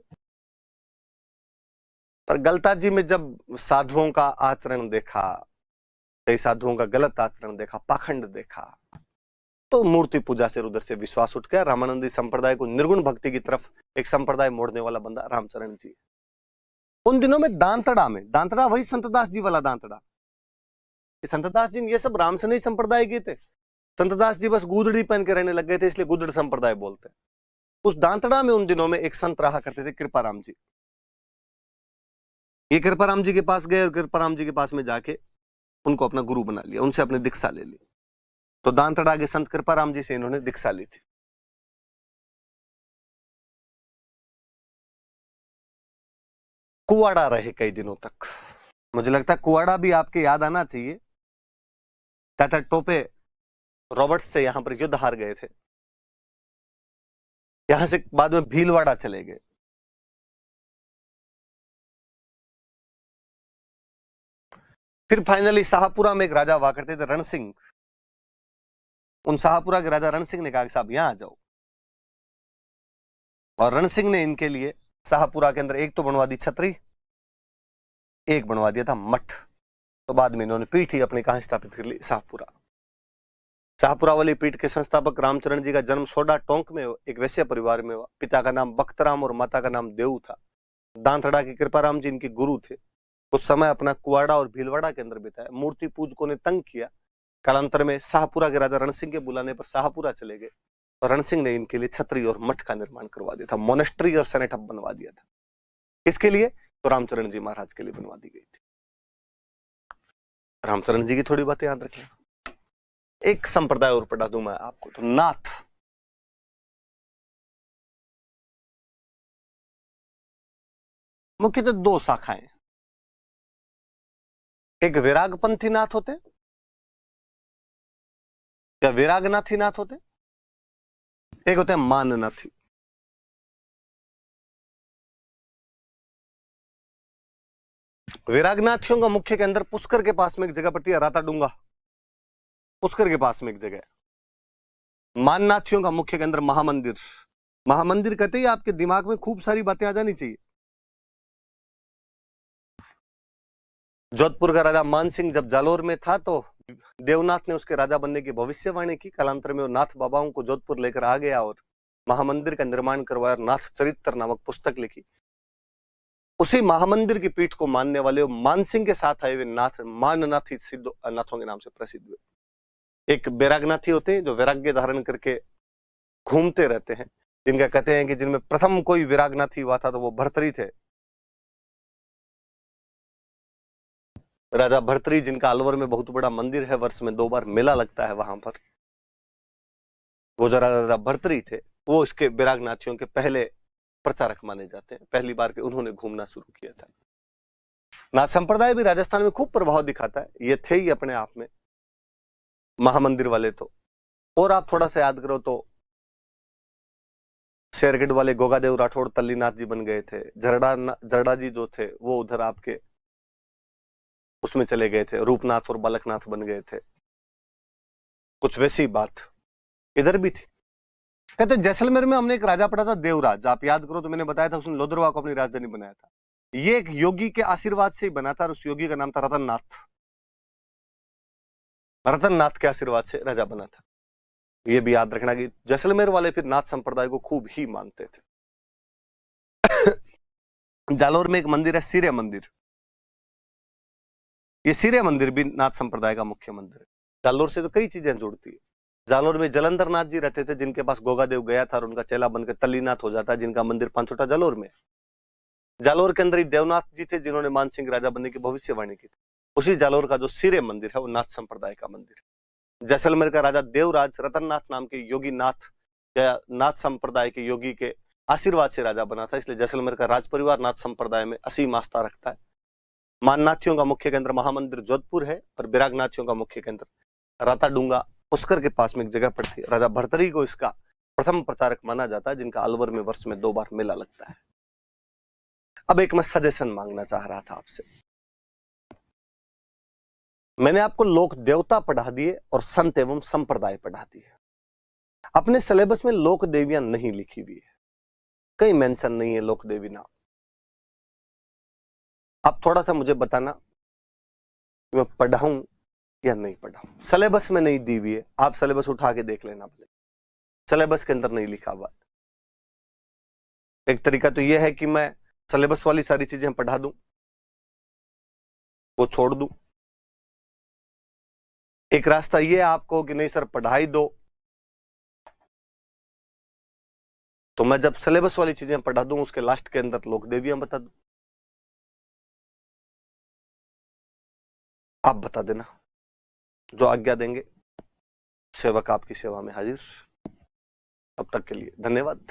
पर गलता जी में जब साधुओं का आचरण देखा, कई साधुओं का गलत आचरण देखा, पाखंड देखा, तो मूर्ति पूजा से उधर से विश्वास उठ गया। रामानंदी संप्रदाय को निर्गुण भक्ति की तरफ एक संप्रदाय मोड़ने वाला बंदा रामचरण जी। उन दिनों में दांतड़ा वही संतदास जी वाला दांतड़ा। संतदास जी ये सब रामसनई संप्रदाय के थे। संतदास जी बस गुदड़ी पहन के रहने लग गए थे, इसलिए गुदड़ संप्रदाय बोलते हैं। उस दांतड़ा में उन दिनों में एक संत रहा करते थे, कृपाराम जी। ये कृपाराम जी के पास गए और कृपाराम जी के पास में जाके उनको अपना गुरु बना लिया, उनसे अपनी दीक्षा ले ली। तो दांतड़ा के संत कृपाराम जी से इन्होंने दीक्षा ली थी। कुआड़ा रहे कई दिनों तक। मुझे लगता है कुआड़ा भी आपके याद आना चाहिए। ताता टोपे रॉबर्ट्स से यहां पर युद्ध हार गए थे, यहां से बाद में भीलवाड़ा चले गए। फिर फाइनली शाहपुरा में एक राजा हुआ करते थे, रण सिंह। उन शाहपुरा के राजा रण सिंह ने कहा कि साहब यहां आ जाओ, और रण सिंह ने इनके लिए शाहपुरा के अंदर एक तो बनवा दी छतरी, एक बनवा दिया था मठ। तो बाद में इन्होंने पीठ ही अपनी कहां स्थापित कर ली? शाहपुरा। शाहपुरा वाली पीठ के संस्थापक रामचरण जी का जन्म सोडा टोंक में एक वैश्य परिवार में हुआ। पिता का नाम बख्तराम और माता का नाम देऊ था। दांतड़ा के कृपाराम जी इनके गुरु थे। उस समय अपना कुआड़ा और भीलवाड़ा के अंदर बिताया। मूर्ति पूजकों ने तंग किया। कालांतर में शाहपुरा के राजा रण सिंह के बुलाने पर शाहपुरा चले गए, और रण सिंह ने इनके लिए छतरी और मठ का निर्माण करवा दिया था। मोनेस्ट्री और सेनेट हब बनवा दिया था। किसके लिए? तो रामचरण जी महाराज के लिए बनवा दी गई थी। रामचरण जी की थोड़ी बातें याद रखें। एक संप्रदाय और पढ़ा दूं मैं आपको, तो नाथ। मुख्यतः 2 शाखाएं। एक विरागपंथी नाथ होते या विरागनाथी नाथ होते, एक होते हैं माननाथी। विरागनाथियों का मुख्य के अंदर पुष्कर के पास में एक जगह पड़ती है, राताडूंगा। पुष्कर के पास में एक जगह। माननाथियों का मुख्य के अंदर महामंदिर। महामंदिर कहते ही आपके दिमाग में खूब सारी बातें आ जानी चाहिए। जोधपुर का राजा मान सिंह जब जालोर में था, तो देवनाथ ने उसके राजा बनने की भविष्यवाणी की। कालांतर में वो नाथ बाबाओं को जोधपुर लेकर आ गया और महामंदिर का निर्माण करवाया, नाथ चरित्र नामक पुस्तक लिखी। उसी महामंदिर की पीठ को मानने वाले मानसिंह के साथ आए हुए नाथ माननाथी सिद्ध नाथों के नाम से प्रसिद्ध हुए। एक बैरागनाथी होते हैं जो वैराग्य धारण करके घूमते रहते हैं, जिनका कहते हैं कि जिनमें प्रथम कोई विरागनाथी हुआ था तो वो भर्तरी थे, राजा भर्तरी, जिनका अलवर में बहुत बड़ा मंदिर है, वर्ष में 2 बार मेला लगता है वहां पर। वो जो राजा भर्तरी थे वो इसके विरागनाथियों के पहले प्रचारक माने जाते हैं, पहली बार के उन्होंने घूमना शुरू किया था। नाथ संप्रदाय भी राजस्थान में खूब प्रभाव दिखाता है, ये थे ही अपने आप में महामंदिर वाले तो। और आप थोड़ा सा याद करो तो शेरगढ़ वाले गोगादेव राठौड़ तल्लीनाथ जी बन गए थे, जरडा जी जो थे वो उधर आपके उसमें चले गए थे, रूपनाथ और बालकनाथ बन गए थे। कुछ वैसी बात इधर भी थी। कहते जैसलमेर में हमने एक राजा पढ़ा था देवराज, आप याद करो तो मैंने बताया था उसने लोदरवा को अपनी राजधानी बनाया था। ये एक योगी के आशीर्वाद से ही बना था और उस योगी का नाम था रतननाथ। रतननाथ के आशीर्वाद से राजा बना था। ये भी याद रखना कि जैसलमेर वाले फिर नाथ संप्रदाय को खूब ही मानते थे। जालोर में एक मंदिर है सिरे मंदिर, ये सिरे मंदिर भी नाथ संप्रदाय का मुख्य मंदिर है। जालोर से तो कई चीजें जुड़ती है। जालोर में जलंधर नाथ जी रहते थे, जिनके पास गोगादेव गया था और उनका चेला बनकर तल्लीनाथ हो जाता है, जिनका मंदिर पांचोटा जालोर में। जालोर के अंदर ही देवनाथ जी थे जिन्होंने मानसिंह राजा बनने की भविष्यवाणी की थी। उसी जालोर का जो सिरे मंदिर है वो नाथ संप्रदाय का मंदिर है। जैसलमेर का राजा देवराज रतननाथ नाम के योगी नाथ या नाथ संप्रदाय के योगी के आशीर्वाद से राजा बना था, इसलिए जैसलमेर का राज परिवार नाथ संप्रदाय में असीम आस्था रखता है। माननाथियों का मुख्य केंद्र महामंदिर जोधपुर है और बैरागनाथियों का मुख्य केंद्र राताडूंगा पुष्कर के पास में एक जगह पड़ती है। राजा भर्तरी को इसका प्रथम प्रचारक माना जाता है, जिनका अलवर में वर्ष में 2 बार मेला लगता है। अब एक मैं सजेशन मांगना चाह रहा था आपसे। मैंने आपको लोक देवता पढ़ा दिए और संत एवं संप्रदाय पढ़ा दिए। अपने सिलेबस में लोक देवियां नहीं लिखी हुई है, कहीं मेंशन नहीं है लोक देवी नाम। आप थोड़ा सा मुझे बताना कि मैं पढ़ाऊं या नहीं पढ़ाऊं। सिलेबस में नहीं दी हुई है, आप सिलेबस उठा के देख लेना, सिलेबस के अंदर नहीं लिखा हुआ। एक तरीका तो यह है कि मैं सिलेबस वाली सारी चीजें पढ़ा दूं, वो छोड़ दूं। एक रास्ता यह है आपको कि नहीं सर पढ़ाई दो, तो मैं जब सिलेबस वाली चीजें पढ़ा दूं उसके लास्ट के अंदर लोक देवियां बता दूं। आप बता देना, जो आज्ञा देंगे। सेवक आपकी सेवा में हाजिर। तब तक के लिए धन्यवाद।